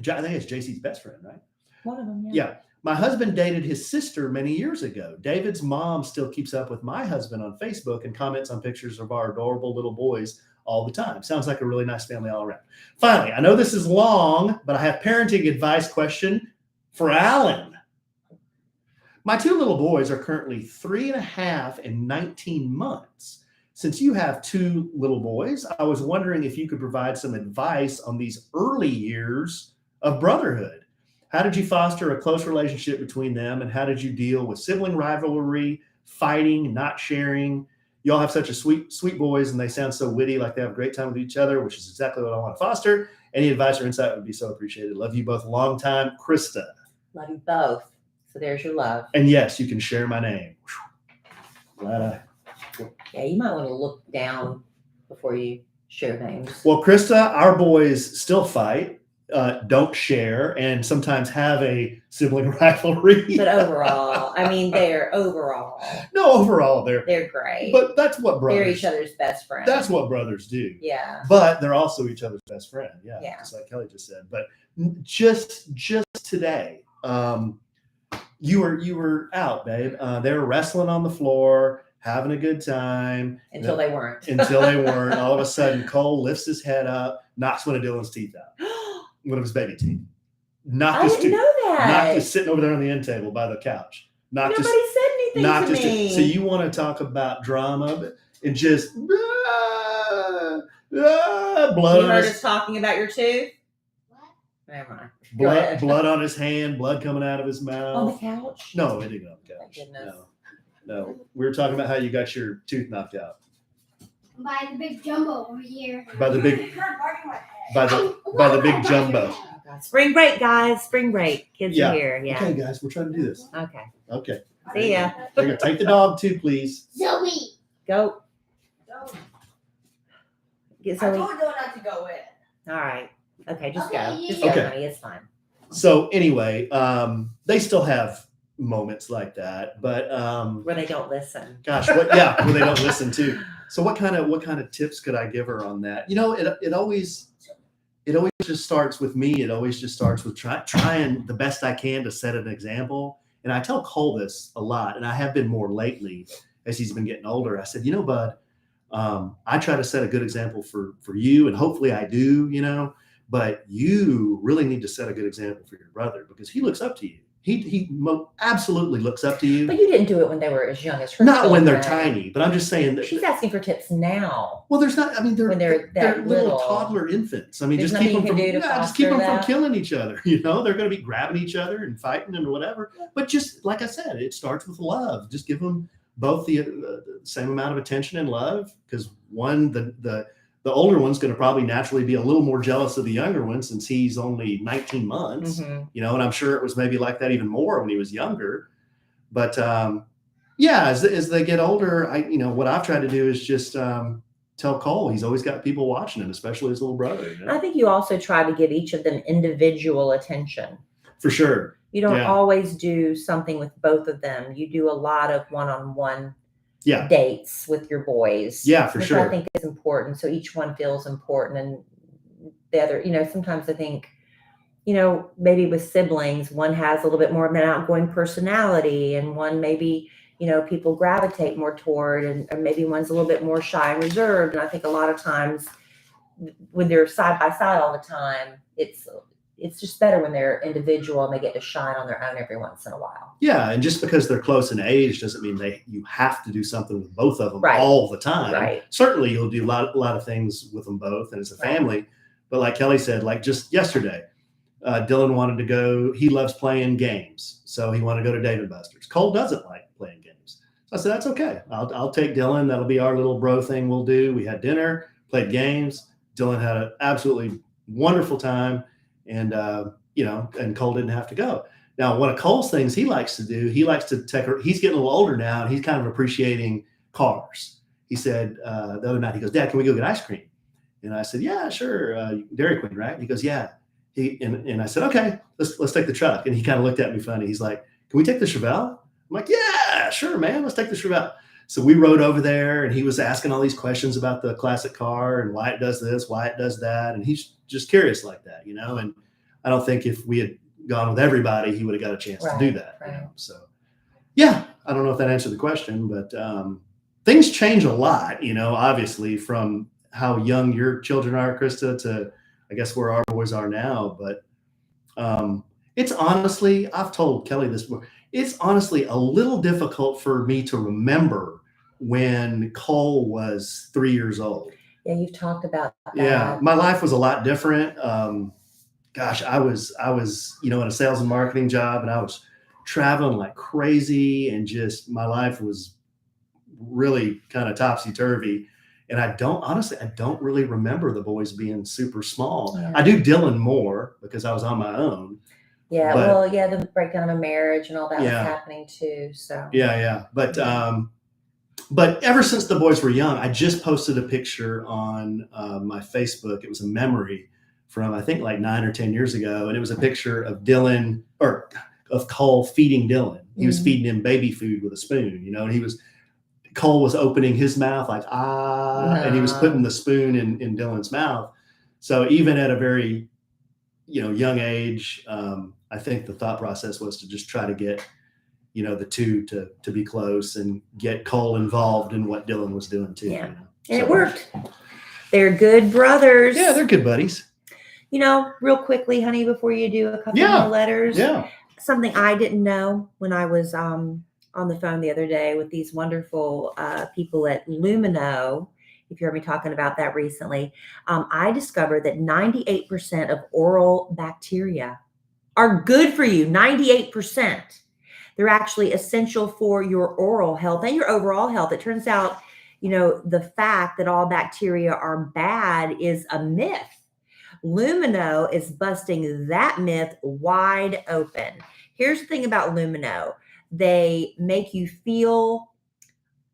I think it's JC's best friend, right? One of them, yeah. Yeah. My husband dated his sister many years ago. David's mom still keeps up with my husband on Facebook and comments on pictures of our adorable little boys all the time. Sounds like a really nice family all around. Finally, I know this is long, but I have parenting advice question for Alan. My two little boys are currently 3.5 and 19 months. Since you have two little boys, I was wondering if you could provide some advice on these early years of brotherhood. How did you foster a close relationship between them, and how did you deal with sibling rivalry, fighting, not sharing? You all have such a sweet boys, and they sound so witty, like they have a great time with each other, which is exactly what I want to foster. Any advice or insight would be so appreciated. Love you both. Long time, Krista. Love you both. So there's your love. And yes, you can share my name. Glad Yeah, you might want to look down before you share names. Well, Krista, our boys still fight, don't share, and sometimes have a sibling rivalry. But overall, I mean, overall, they're great. But that's what brothers. They're each other's best friends. That's what brothers do. Yeah. But they're also each other's best friend. Yeah. Yeah. Just like Kellie just said. But just today, you were out, babe. They were wrestling on the floor, having a good time. Until they weren't. All of a sudden, Cole lifts his head up, knocks one of Dylan's teeth out. One of his baby teeth. I didn't know that. Knocked is sitting over there on the end table by the couch. Nobody said anything Not to just me. so you want to talk about drama and just blood You on heard his us talking about your tooth? What? Never mind. Go ahead. blood on his hand, blood coming out of his On the mouth. couch? No, it didn't go on the Thank couch. goodness. No. We were talking about how you got your tooth knocked out By the big jumbo over here. by the big jumbo. Oh, God. Spring break, guys. Spring break. Kids Yeah. are here. Yeah. Okay, guys, we're trying to do this. Okay. Okay. See ya. We're gonna take the dog too, please. Zoe. Go. Get I Zoe. told you not to go in. All right. Okay, just Okay, go. you Just go. go, Okay. honey. It's fine. So anyway, they still have moments like that, but Where they don't listen. gosh, where they don't listen to. So what kind of tips could I give her on that? It always just starts with me. It always just starts with trying the best I can to set an example. And I tell Cole this a lot, and I have been more lately as he's been getting older. I said, bud, I try to set a good example for you, and hopefully I do, but you really need to set a good example for your brother because he looks up to you. He absolutely looks up to you. But you didn't do it when they were as young as her. Not when they're children. tiny, but I'm just saying that. She's asking for tips now. Well, there's not. I mean, When they're that little little. toddler infants. I mean, There's just keep them nothing from you can do to just keep them foster from that. killing each other. They're going to be grabbing each other and fighting and whatever. But just like I said, it starts with love. Just give them both the same amount of attention and love, because one, the older one's going to probably naturally be a little more jealous of the younger one since he's only 19 months. Mhm. And I'm sure it was maybe like that even more when he was younger. But as they get older, what I've tried to do is just tell Cole he's always got people watching him, especially his little brother. I think you also try to give each of them individual attention. For sure. You don't Yeah. always do something with both of them. You do a lot of one-on-one Yeah. dates with your boys. Yeah, for which sure. I think is important. So each one feels important, and the other, sometimes I think, maybe with siblings, one has a little bit more of an outgoing personality, and one maybe, people gravitate more toward, and maybe one's a little bit more shy and reserved. And I think a lot of times when they're side by side all the time, it's just better when they're individual and they get to shine on their own every once in a while. Yeah, and just because they're close in age doesn't mean you have to do something with both of them Right. all the time. Right. Certainly, you'll do a lot of things with them both, and as a Right. family. But like Kelly said, like just yesterday, Dylan wanted to go. He loves playing games, so he wanted to go to Dave & Buster's. Cole doesn't like playing games, so I said that's okay. I'll take Dylan. That'll be our little bro thing. We'll do. We had dinner, played games. Dylan had an absolutely wonderful time, and and Cole didn't have to go. Now, one of Cole's things he likes to do, he likes to take her. He's getting a little older now, and he's kind of appreciating cars. He said the other night, he goes, "Dad, can we go get ice cream?" And I said, "Yeah, sure. Dairy Queen, right?" He goes, "Yeah." And I said, "Okay, let's take the truck." And he kind of looked at me funny. He's like, "Can we take the Chevelle?" I'm like, "Yeah, sure, man. Let's take the Chevelle." So we rode over there, and he was asking all these questions about the classic car and why it does this, why it does that, and he's just curious like that, And I don't think if we had gone with everybody, he would have got a chance to do that. Right. So, yeah, I don't know if that answered the question, but things change a lot, obviously from how young your children are, Krista, to I guess where our boys are now. But it's honestly, I've told Kelly this before, it's honestly a little difficult for me to remember when Cole was 3 years old. Yeah, you've talked about that. Yeah, my life was a lot different. Gosh, I was, in a sales and marketing job, and I was traveling like crazy, and just my life was really kind of topsy-turvy. And I don't really remember the boys being super small. Yeah. I do Dylan more because I was on my own. Yeah, But- the breakdown of a marriage and all that was Yeah. happening too. So Yeah. But ever since the boys were young, I just posted a picture on my Facebook. It was a memory from, I think, like 9 or 10 years ago. And it was a picture of Dylan, or of Cole feeding Dylan. He was Mhm. feeding him baby food with a spoon, and Cole was opening his mouth like, and he was putting the spoon in Dylan's mouth. So even at a very, young age, I think the thought process was to just try to get, the two to be close and get Cole involved in what Dylan was doing too. Yeah. So, and it worked. They're good brothers. Yeah, they're good buddies. Real quickly, honey, before you do a couple Yeah. more letters. Yeah. Something I didn't know when I was on the phone the other day with these wonderful people at Lumineux. If you heard me talking about that recently, I discovered that 98% of oral bacteria are good for you. 98%. They're actually essential for your oral health and your overall health. It turns out, the fact that all bacteria are bad is a myth. Lumineux is busting that myth wide open. Here's the thing about Lumineux. They make you feel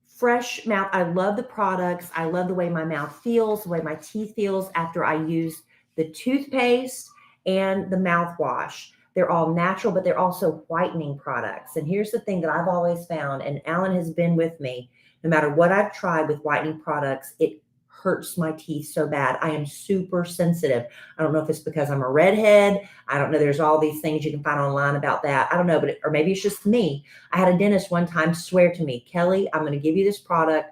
fresh mouth. I love the products. I love the way my mouth feels, the way my teeth feels after I use the toothpaste and the mouthwash. They're all natural, but they're also whitening products. And here's the thing that I've always found, and Alan has been with me, no matter what I've tried with whitening products, it hurts my teeth so bad. I am super sensitive. I don't know if it's because I'm a redhead. I don't know. There's all these things you can find online about that. I don't know, or maybe it's just me. I had a dentist one time swear to me, Kellie, I'm going to give you this product.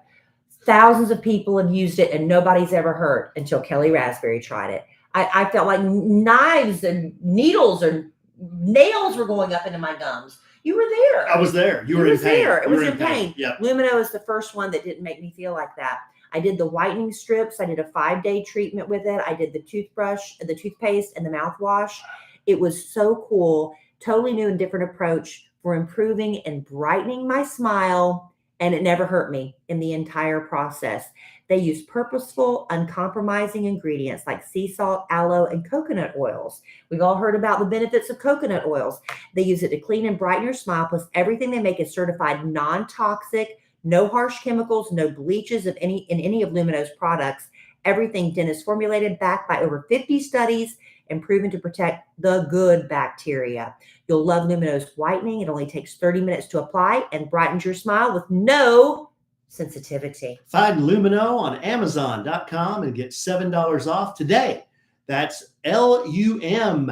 Thousands of people have used it and nobody's ever hurt until Kellie Rasberry tried it. I felt like knives and needles and nails were going up into my gums. You were there. I was there. You were in pain. There. It was in pain. Yeah. Lumineux is the first one that didn't make me feel like that. I did the whitening strips. I did a 5-day treatment with it. I did the toothbrush, the toothpaste, and the mouthwash. It was so cool. Totally new and different approach for improving and brightening my smile. And it never hurt me in the entire process. They use purposeful, uncompromising ingredients like sea salt, aloe, and coconut oils. We've all heard about the benefits of coconut oils. They use it to clean and brighten your smile. Plus, everything they make is certified non-toxic, no harsh chemicals, no bleaches in any of Lumineux's products. Everything dentist formulated, backed by over 50 studies and proven to protect the good bacteria. You'll love Lumineux's whitening. It only takes 30 minutes to apply and brightens your smile with no sensitivity. Find Lumineux on Amazon.com and get $7 off today. That's Lumineux.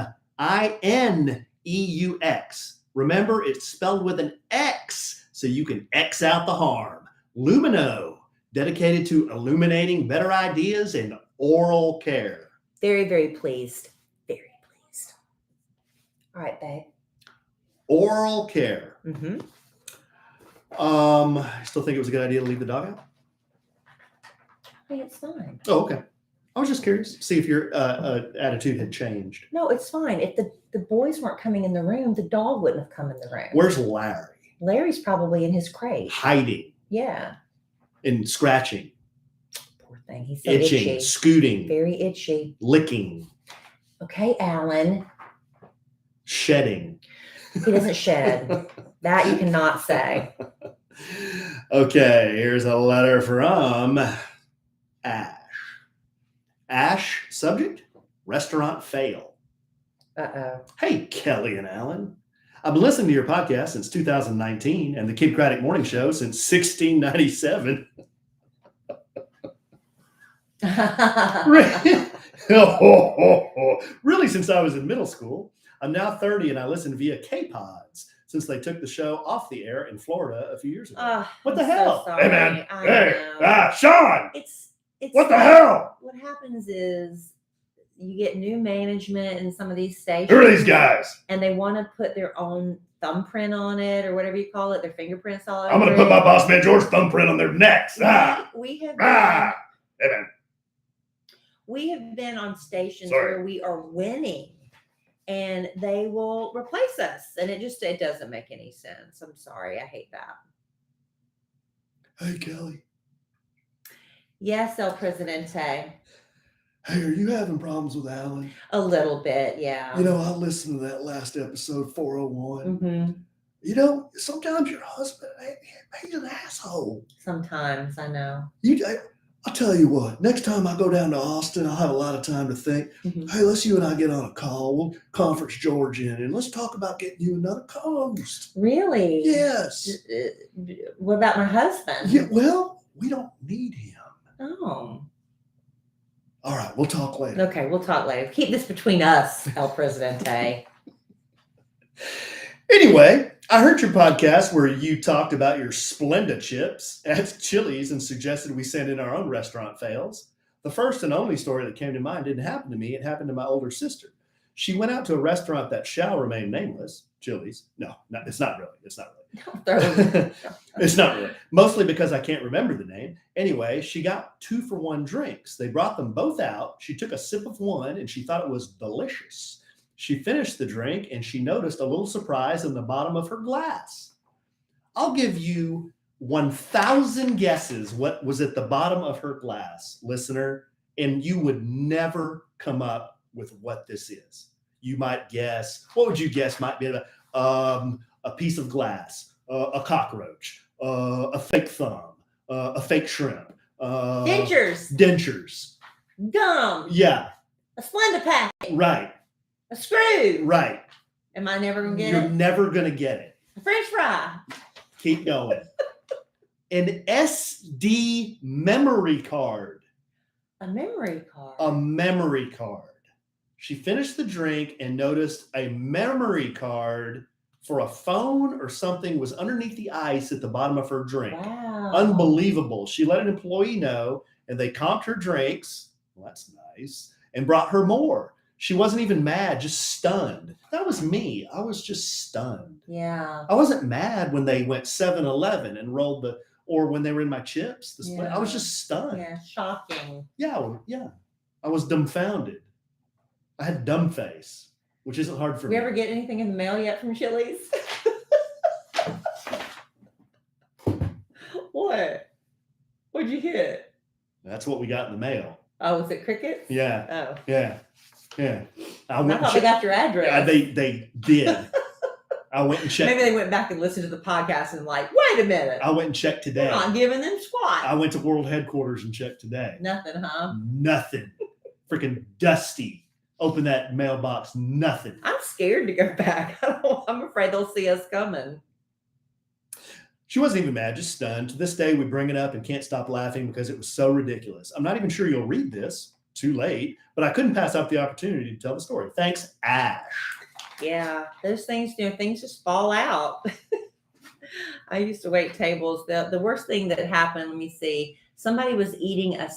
Remember, it's spelled with an X, so you can X out the harm. Lumineux, dedicated to illuminating better ideas in oral care. Very, very pleased. Very pleased. All right, babe. Oral care. Mm-hmm. I still think it was a good idea to leave the dog out. Hey, it's fine. Oh, okay. I was just curious, see if your attitude had changed. No, it's fine. If the boys weren't coming in the room, the dog wouldn't have come in the room. Where's Larry? Larry's probably in his crate. Hiding. Yeah. And scratching. Poor thing. He's so itching, itchy. scooting. Very itchy. Licking. Okay, Alan. Shedding. He doesn't shed. That you cannot say. Okay, here's a letter from Ash. Ash, subject, restaurant fail. Uh-oh. Hey, Kellie and Alan. I've been listening to your podcast since 2019 and the Kidcratic Morning Show since 1697. Really, since I was in middle school. I'm now 30 and I listen via K-Pods since they took the show off the air in Florida a few years ago. What the hell? So hey, man. I Hey, know. Sean. It's What the hell? What happens is you get new management in some of these stations. Who are these guys? And they want to put their own thumbprint on it or whatever you call it, their fingerprints all over I'm going to put my boss man George thumbprint on their necks. We have Hey, man. we have been on stations Sorry. where we are winning and they will replace us. And it doesn't make any sense. I'm sorry. I hate that. Hey, Kellie. Yes, El Presidente. Hey, are you having problems with Alan? A little bit, yeah. You know, I listened to that last episode, 401. Mm-hmm. You know, sometimes your husband, he's an asshole. Sometimes, I know. I'll tell you what, next time I go down to Austin, I'll have a lot of time to think. Mm-hmm. Hey, let's you and I get on a call. We'll conference George in and let's talk about getting you another co-host. Really? Yes. What about my husband? Yeah, well, we don't need him. Oh. All right, we'll talk later. Okay, we'll talk later. Keep this between us, El Presidente. Anyway, I heard your podcast where you talked about your Splenda chips at Chili's and suggested we send in our own restaurant fails. The first and only story that came to mind didn't happen to me. It happened to my older sister. She went out to a restaurant that shall remain nameless, Chili's. No, it's not really. It's not really. It's not really. Mostly because I can't remember the name. Anyway, she got 2-for-1 drinks. They brought them both out. She took a sip of one and she thought it was delicious. She finished the drink and she noticed a little surprise in the bottom of her glass. I'll give you 1,000 guesses what was at the bottom of her glass, listener, and you would never come up with what this is. You might guess. What would you guess might be a piece of glass, a cockroach, a fake thumb, a fake shrimp, dentures, gum, yeah, a Splenda packet, right, a screw, right. Am I never gonna get You're it? never gonna get it. A French fry. Keep going. An SD memory card. A memory card. A memory card. She finished the drink and noticed a memory card for a phone or something was underneath the ice at the bottom of her drink. Wow. Unbelievable. She let an employee know and they comped her drinks. Well, that's nice. And brought her more. She wasn't even mad, just stunned. That was me. I was just stunned. Yeah. I wasn't mad when they went 7-Eleven and rolled or when they were in my chips. I was just stunned. Yeah, shocking. Yeah. I was dumbfounded. I had dumb face, which isn't hard for me. You ever get anything in the mail yet from Chili's? What? What'd you get? That's what we got in the mail. Oh, was it crickets? Yeah. Oh. Yeah. I thought they got your address. Yeah, they did. I went and checked. Maybe they went back and listened to the podcast and like, wait a minute. I went and checked today. We're not giving them squat. I went to world headquarters and checked today. Nothing, huh? Nothing. Freaking dusty. Open that mailbox. Nothing. I'm scared to go back. I'm afraid they'll see us coming. She wasn't even mad, just stunned. To this day, we bring it up and can't stop laughing because it was so ridiculous. I'm not even sure you'll read this. Too late. But I couldn't pass up the opportunity to tell the story. Thanks, Ash. Yeah, those things, things just fall out. I used to wait tables. The worst thing that happened, let me see. Somebody was eating a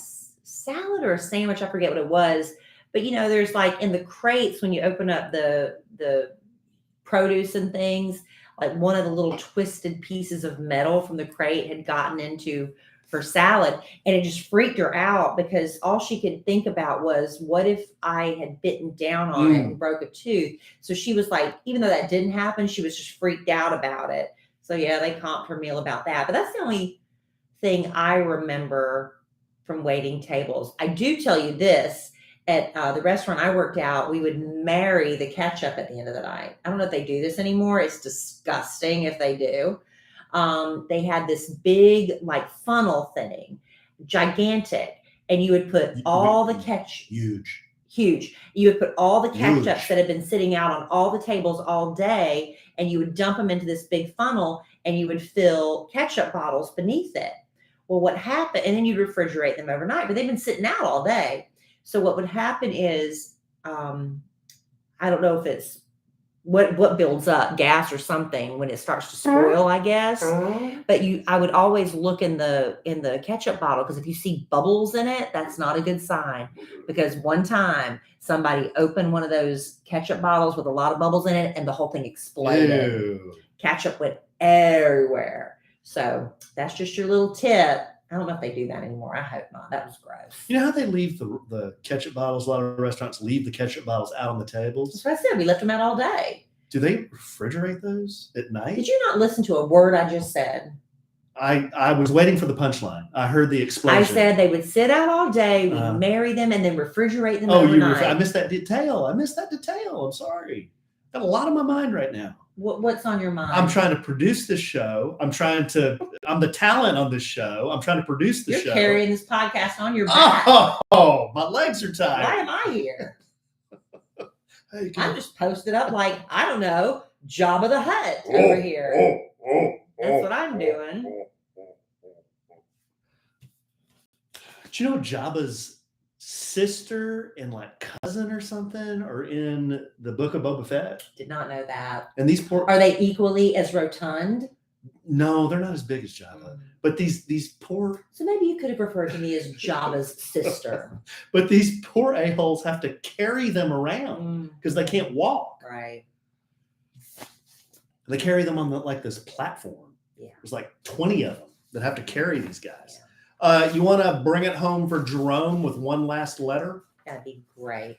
salad or a sandwich. I forget what it was. But, there's like in the crates when you open up the produce and things, like one of the little twisted pieces of metal from the crate had gotten into her salad, and it just freaked her out because all she could think about was, what if I had bitten down on it and broke a tooth? So she was like, even though that didn't happen, she was just freaked out about it. So yeah, they comped her meal about that. But that's the only thing I remember from waiting tables. I do tell you this, at the restaurant I worked out, we would marry the ketchup at the end of the night. I don't know if they do this anymore. It's disgusting if they do. They had this big like funnel thing, gigantic, and you would put all the ketchup. Huge. You would put all the ketchups that had been sitting out on all the tables all day, and you would dump them into this big funnel, and you would fill ketchup bottles beneath it. Well, what happened, and then you'd refrigerate them overnight, but they've been sitting out all day. So what would happen is, I don't know if it's what builds up, gas or something, when it starts to spoil, I guess. But I would always look in the ketchup bottle, because if you see bubbles in it, that's not a good sign. Because one time somebody opened one of those ketchup bottles with a lot of bubbles in it, and the whole thing exploded. Ew. Ketchup went everywhere. So that's just your little tip. I don't know if they do that anymore. I hope not. That was gross. You know how they leave the ketchup bottles? A lot of restaurants leave the ketchup bottles out on the tables. That's what I said. We left them out all day. Do they refrigerate those at night? Did you not listen to a word I just said? I was waiting for the punchline. I heard the explosion. I said they would sit out all day. We'd marry them and then refrigerate them overnight. I missed that detail. I'm sorry. Got a lot on my mind right now. What's on your mind? I'm trying to produce this show. I'm the talent on this show. I'm trying to produce the show. You're carrying this podcast on your back. Oh, my legs are tired. Why am I here? Hey, I'm just posted up like, I don't know, Jabba the Hutt over here. That's what I'm doing. Do you know Jabba's sister and like cousin or something are in the Book of Boba Fett? Did not know that. And these are they equally as rotund? No, they're not as big as Java. But these poor. So maybe you could have referred to me as Java's sister. But these poor a-holes have to carry them around because they can't walk. Right. They carry them on this platform. Yeah. There's like 20 of them that have to carry these guys. You want to bring it home for Jerome with one last letter? That'd be great.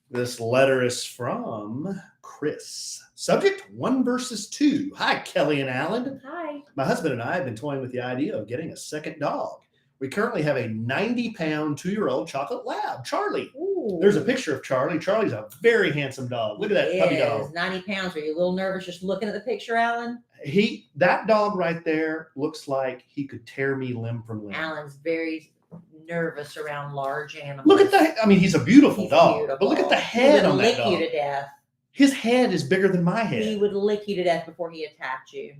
This letter is from Chris. Subject 1 versus 2. Hi, Kelly and Alan. Hi. My husband and I have been toying with the idea of getting a second dog. We currently have a 90-pound 2-year-old chocolate lab, Charlie. Ooh. There's a picture of Charlie. Charlie's a very handsome dog. Look at that puppy dog. 90 pounds. Are you a little nervous just looking at the picture, Alan? That dog right there looks like he could tear me limb from limb. Alan's very nervous around large animals. Look at that. I mean, he's a beautiful dog. But look at the head on that dog. He would lick you to death. His head is bigger than my head. He would lick you to death before he attacked you.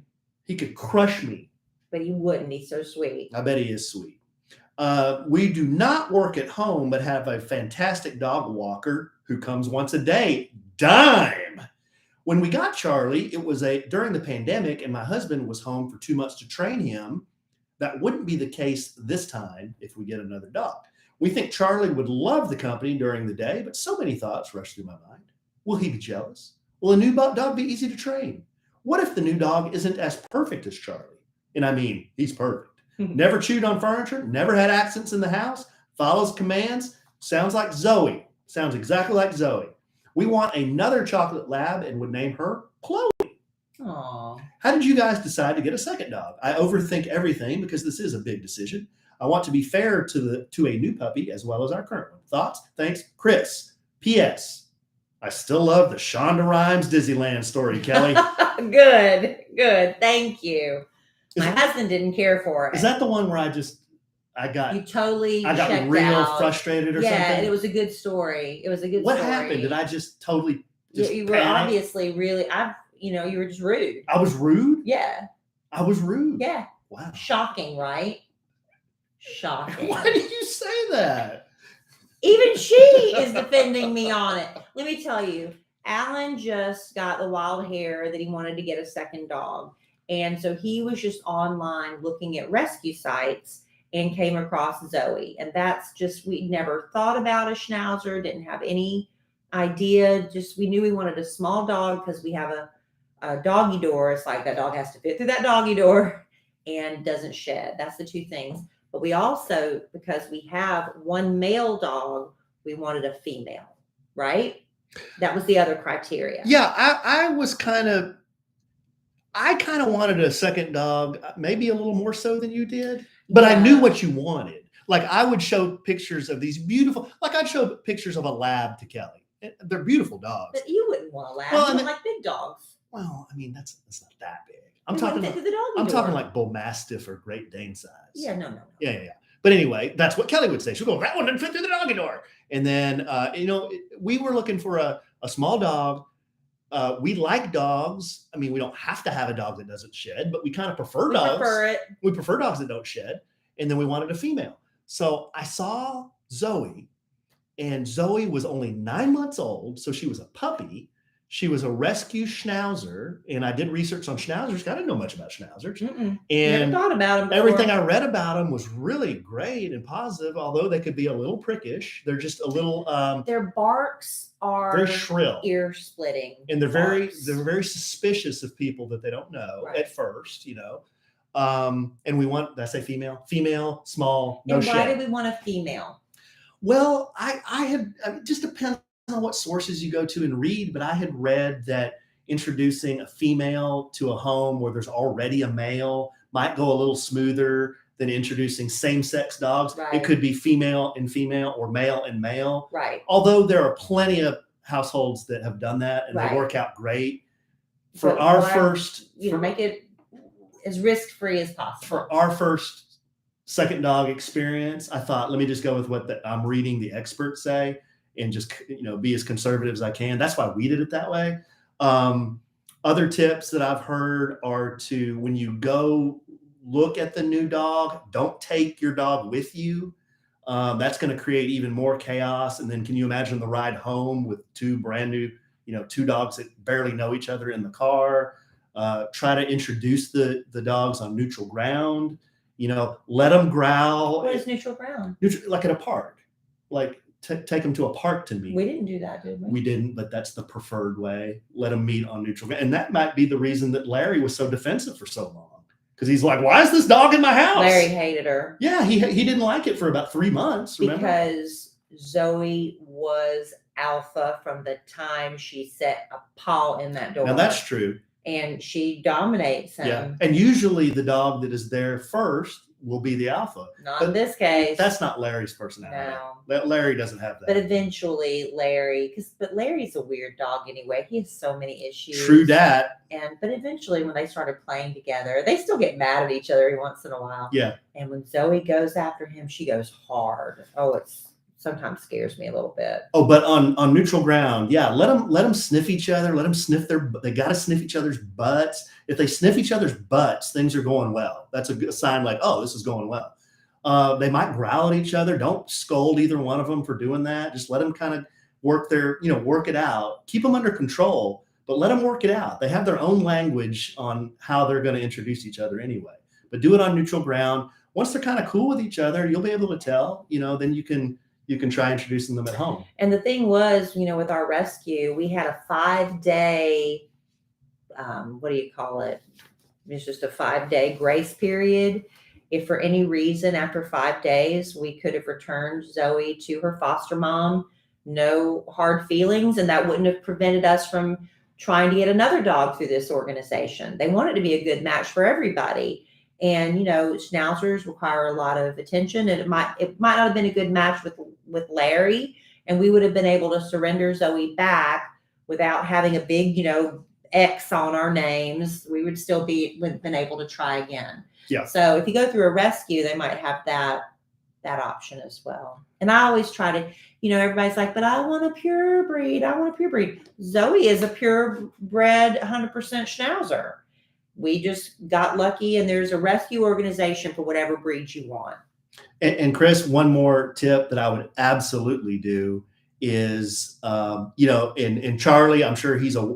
He could crush me. But he wouldn't. He's so sweet. I bet he is sweet. We do not work at home, but have a fantastic dog walker who comes once a day. Dime. When we got Charlie, it was during the pandemic, and my husband was home for 2 months to train him. That wouldn't be the case this time if we get another dog. We think Charlie would love the company during the day, but so many thoughts rush through my mind. Will he be jealous? Will a new dog be easy to train? What if the new dog isn't as perfect as Charlie? And I mean, he's perfect. Never chewed on furniture, never had accents in the house, follows commands, sounds like Zoe. Sounds exactly like Zoe. We want another chocolate lab and would name her Chloe. Aww. How did you guys decide to get a second dog? I overthink everything because this is a big decision. I want to be fair to a new puppy as well as our current one. Thoughts? Thanks, Chris. P.S. I still love the Shonda Rhimes Disneyland story, Kelly. Good. Thank you. My husband didn't care for it. Is that the one where I got real frustrated or something? Yeah, and it was a good story. What happened? Did I just totally you were panic? Obviously really you were just rude. I was rude? Yeah. I was rude. Yeah. Wow. Shocking, right? Shocking. Why did you say that? Even she is defending me on it. Let me tell you, Alan just got the wild hair that he wanted to get a second dog. And so he was just online looking at rescue sites and came across Zoe. And that's just, we never thought about a Schnauzer, didn't have any idea. Just, we knew we wanted a small dog because we have a doggy door. It's like that dog has to fit through that doggy door and doesn't shed. That's the two things. But we also, because we have one male dog, we wanted a female, right? That was the other criteria. Yeah, I kind of wanted a second dog, maybe a little more so than you did, but I knew what you wanted. Like I would show pictures of these beautiful, like I'd show pictures of a lab to Kelly. They're beautiful dogs. But you wouldn't want a lab. Well, you would like big dogs. Well, I mean, that's not that big. I'm talking like Bull Mastiff or Great Dane size. Yeah, no. Yeah. But anyway, that's what Kelly would say. She'll go, that one didn't fit through the doggy door. And then, we were looking for a small dog. We like dogs. I mean, we don't have to have a dog that doesn't shed, but we kind of prefer dogs. We prefer dogs that don't shed. And then we wanted a female. So I saw Zoe, and Zoe was only 9 months old. So she was a puppy. She was a rescue Schnauzer, and I did research on Schnauzers. I didn't know much about Schnauzers. And never thought about them before. Everything I read about them was really great and positive, although they could be a little prickish. They're just a little their barks are very shrill, ear splitting, and they're very suspicious of people that they don't know at first, and we want, did I say female, small, no shed. Why did we want a female? Well, I had, it just depends on what sources you go to and read, but I had read that introducing a female to a home where there's already a male might go a little smoother than introducing same-sex dogs. Right. It could be female and female or male and male. Right. Although there are plenty of households that have done that and they work out great. For make it as risk-free as possible. For our first second dog experience, I thought, let me just go with what I'm reading the experts say and just, be as conservative as I can. That's why we did it that way. Other tips that I've heard are to, when you go look at the new dog, don't take your dog with you. That's going to create even more chaos. And then can you imagine the ride home with two brand new, two dogs that barely know each other in the car? Try to introduce the dogs on neutral ground. Let them growl. What is neutral ground? Like at a park. Like take them to a park to meet. We didn't do that, did we? We didn't, but that's the preferred way. Let them meet on neutral ground. And that might be the reason that Larry was so defensive for so long. Because he's like, why is this dog in my house? Larry hated her. Yeah, he didn't like it for about 3 months, remember? Because Zoe was alpha from the time she set a paw in that door. Now that's true. And she dominates him. Yeah. And usually the dog that is there first will be the alpha. Not in this case. That's not Larry's personality. No. Larry doesn't have that. But eventually Larry, but Larry's a weird dog anyway. He has so many issues. True that. But eventually when they started playing together, they still get mad at each other every once in a while. Yeah. And when Zoe goes after him, she goes hard. Oh, it's sometimes scares me a little bit. Oh, but on neutral ground, yeah, let them sniff each other. Let them sniff they got to sniff each other's butts. If they sniff each other's butts, things are going well. That's a good sign like, oh, this is going well. They might growl at each other. Don't scold either one of them for doing that. Just let them kind of work it out. Keep them under control, but let them work it out. They have their own language on how they're going to introduce each other anyway. But do it on neutral ground. Once they're kind of cool with each other, you'll be able to tell, then you can try introducing them at home. And the thing was, with our rescue, we had a 5-day, what do you call it? It's just a 5-day grace period. If for any reason after 5 days, we could have returned Zoe to her foster mom, no hard feelings. And that wouldn't have prevented us from trying to get another dog through this organization. They want it to be a good match for everybody. And, schnauzers require a lot of attention, and it might not have been a good match with Larry, and we would have been able to surrender Zoe back without having a big, X on our names. We would still been able to try again. Yeah. So if you go through a rescue, they might have that option as well. And I always try to, everybody's like, but I want a pure breed. Zoe is a purebred 100% Schnauzer. We just got lucky, and there's a rescue organization for whatever breed you want. And Chris, one more tip that I would absolutely do is, in Charlie, I'm sure he's a,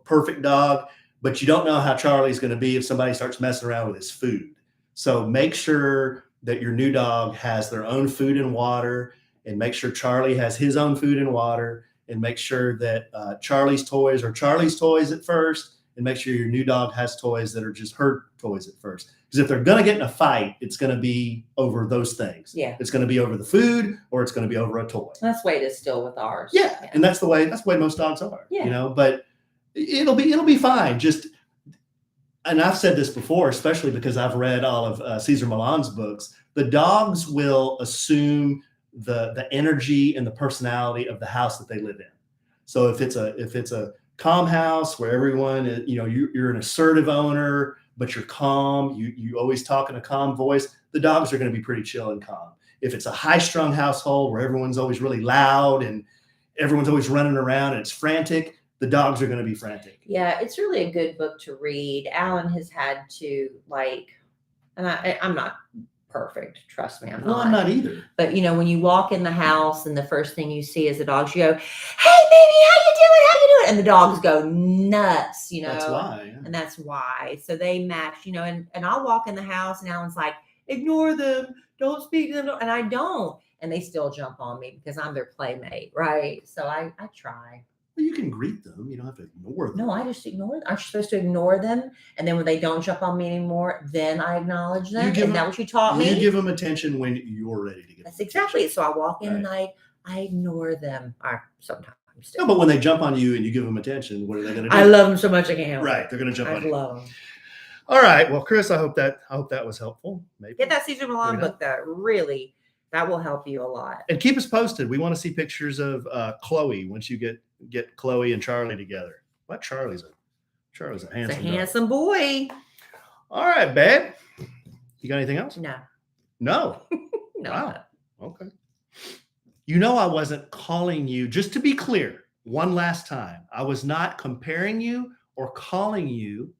perfect dog, but you don't know how Charlie's going to be if somebody starts messing around with his food. So make sure that your new dog has their own food and water, and make sure Charlie has his own food and water, and make sure that Charlie's toys are Charlie's toys at first, and make sure your new dog has toys that are just her toys at first. Because if they're going to get in a fight, it's going to be over those things. Yeah. It's going to be over the food, or it's going to be over a toy. That's the way it is still with ours. Yeah. And that's the way most dogs are. Yeah. But it'll be fine. And I've said this before, especially because I've read all of Cesar Millan's books. The dogs will assume the energy and the personality of the house that they live in. So if it's a calm house where everyone is, you're an assertive owner, but you're calm, you always talk in a calm voice, the dogs are going to be pretty chill and calm. If it's a high-strung household where everyone's always really loud and everyone's always running around and it's frantic, the dogs are going to be frantic. Yeah, it's really a good book to read. Alan has had to and I'm not perfect. Trust me, I'm not. No, I'm not either. But when you walk in the house and the first thing you see is the dogs, you go, "Hey, baby, how you doing? And the dogs go nuts. That's why. Yeah. And that's why. So they match. And I'll walk in the house and Alan's like, "Ignore them. Don't speak to them." And I don't. And they still jump on me because I'm their playmate, right? So I try. Well, you can greet them. You don't have to ignore them. No, I just ignore them. I'm supposed to ignore them. And then when they don't jump on me anymore, then I acknowledge them. Isn't that what you taught me? You give them attention when you're ready to give them That's exactly it. So I walk in right. and I ignore them. I sometimes do. No, but when they jump on you and you give them attention, what are they going to do? I love them so much I can't help Right. it. They're going to jump on you. I love them. All right. Well, Chris, I hope that was helpful. Maybe. Get that Cesar Millan book that will help you a lot. And keep us posted. We want to see pictures of Chloe once you get Chloe and Charlie together. What? Charlie's a handsome It's a handsome boy. All right, babe. You got anything else? No. No. No. Wow. Okay. I wasn't calling you, just to be clear, one last time. I was not comparing you or calling you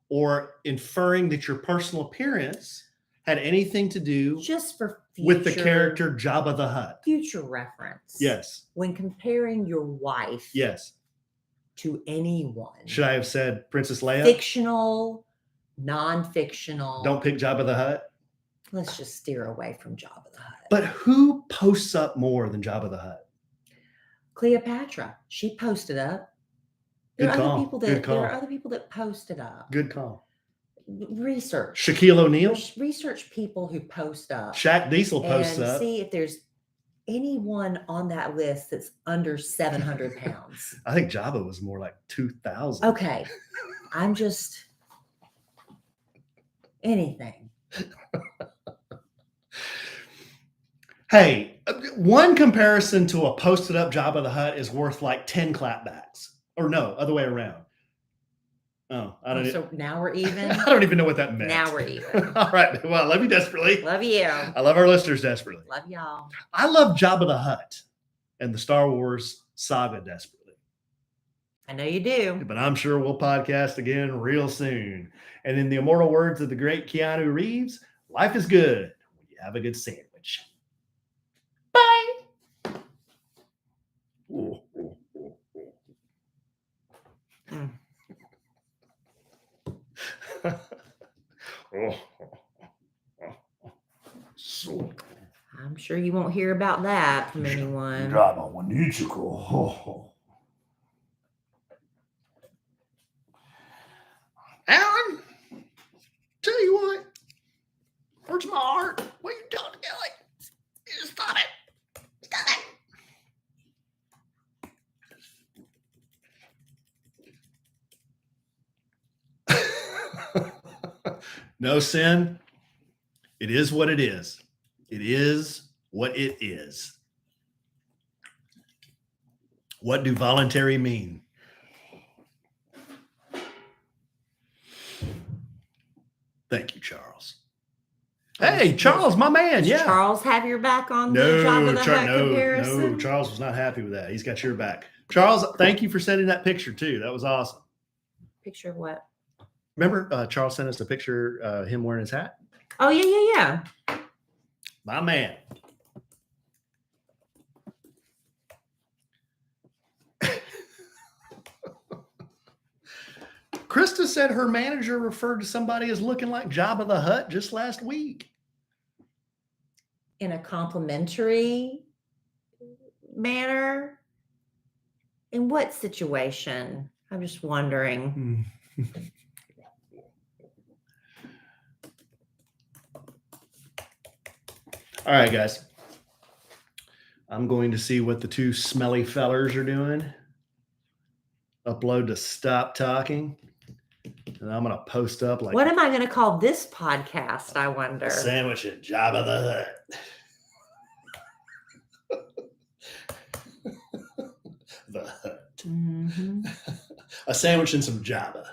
or inferring that your personal appearance had anything to do Just for with the character Jabba the Hutt. Future reference. Yes. When comparing your wife Yes. to anyone. Should I have said Princess Leia? Fictional, non-fictional. Don't pick Jabba the Hutt. Let's just steer away from Jabba the Hutt. But who posts up more than Jabba the Hutt? Cleopatra. She posted up. There Good are call. other people that Good call. there are other people that posted up. Good call. Research. Shaquille O'Neal. Research people who post up. Shaq Diesel posts and up. see if there's anyone on that list that's under 700 pounds. I think Jabba was more like 2,000. Okay. I'm just anything. Hey, one comparison to a posted up Jabba the Hutt is worth like 10 clapbacks. Or no, other way around. Oh, So now we're even. I don't even know what that meant. Now we're even. All right. Well, I love you desperately. Love you. I love our listeners desperately. Love y'all. I love Jabba the Hutt and the Star Wars saga desperately. I know you do. But I'm sure we'll podcast again real soon. And in the immortal words of the great Keanu Reeves, life is good when you have a good sandwich. Bye. Ooh, ooh, ooh, ooh. Mm. So I'm sure you won't hear about that from anyone. Jabba Wanichiko. Alan, tell you what, where's my heart? What are you doing, Kellie? Stop it. Stop it. No sin. It is what it is. It is what it is. What do voluntary mean? Thank you, Charles. Hey, Charles, my man. Does Yeah. Charles have your back on the Jabba the Hutt comparison? No, Charles was not happy with that. He's got your back. Charles, thank you for sending that picture too. That was awesome. Picture of what? Remember, Charles sent us a picture of him wearing his hat? Oh, yeah. My man. Krista said her manager referred to somebody as looking like Jabba the Hutt just last week. In a complimentary manner? In what situation? I'm just wondering. All right, guys. I'm going to see what the two smelly fellers are doing. Upload to Stop Talking. And I'm going to post up like... What am I going to call this podcast, I wonder? Sandwich at Jabba the Hutt. The Hutt. Mm-hmm. A sandwich and some Jabba.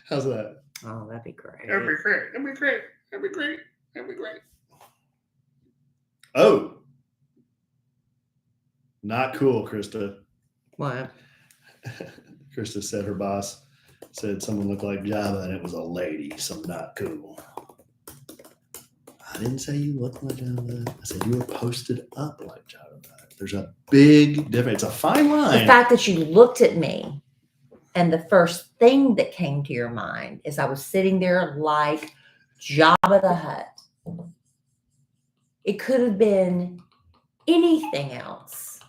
How's that? Oh, that'd be great. That'd be great. That'd be great. That'd be great. That'd be great. Oh. Not cool, Krista. What? Krista said her boss said someone looked like Jabba and it was a lady, so not cool. I didn't say you looked like Jabba. I said you were posted up like Jabba. There's a big difference. It's a fine line. The fact that you looked at me and the first thing that came to your mind is I was sitting there like Jabba the Hutt. It could have been anything else.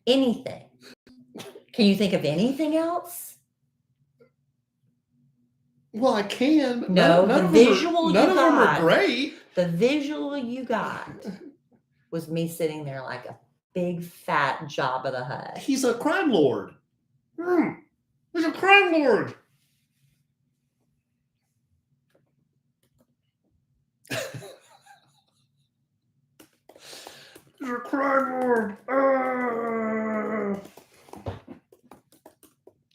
Anything. Can you think of anything else? Well, I can. But No, none the of visual them are, none you of them got. are great. The visual you got was me sitting there like a big fat Jabba the Hutt. He's a crime lord. He's a crime lord. He's a crime lord.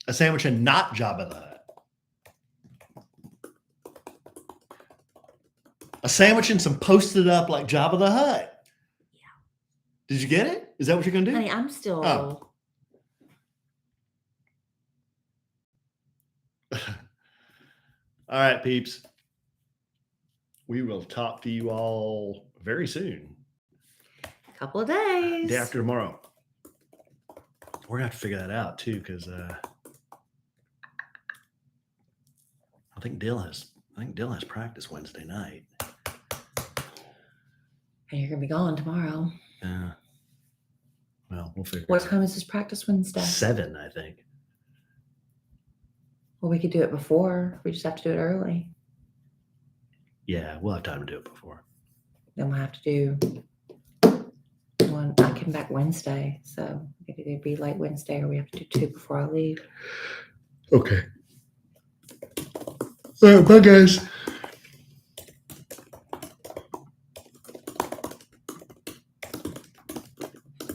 A sandwich and not Jabba the Hutt. A sandwich and some posted up like Jabba the Hutt. Yeah. Did you get it? Is that what you're going to do? Honey, I'm still... Oh. All right, peeps. We will talk to you all very soon. Couple of days. Day after tomorrow. we're gonna have to figure that out too, because I think Dylan has practice Wednesday night. And you're gonna be gone tomorrow. Yeah. Well, we'll figure. What it out. time is his practice Wednesday? 7, I think. Well, we could do it before. We just have to do it early. Yeah, we'll have time to do it before. Then we'll have to do one. I come back Wednesday, so it could either be late Wednesday or we have to do 2 before I leave. Okay. All right, bye, guys.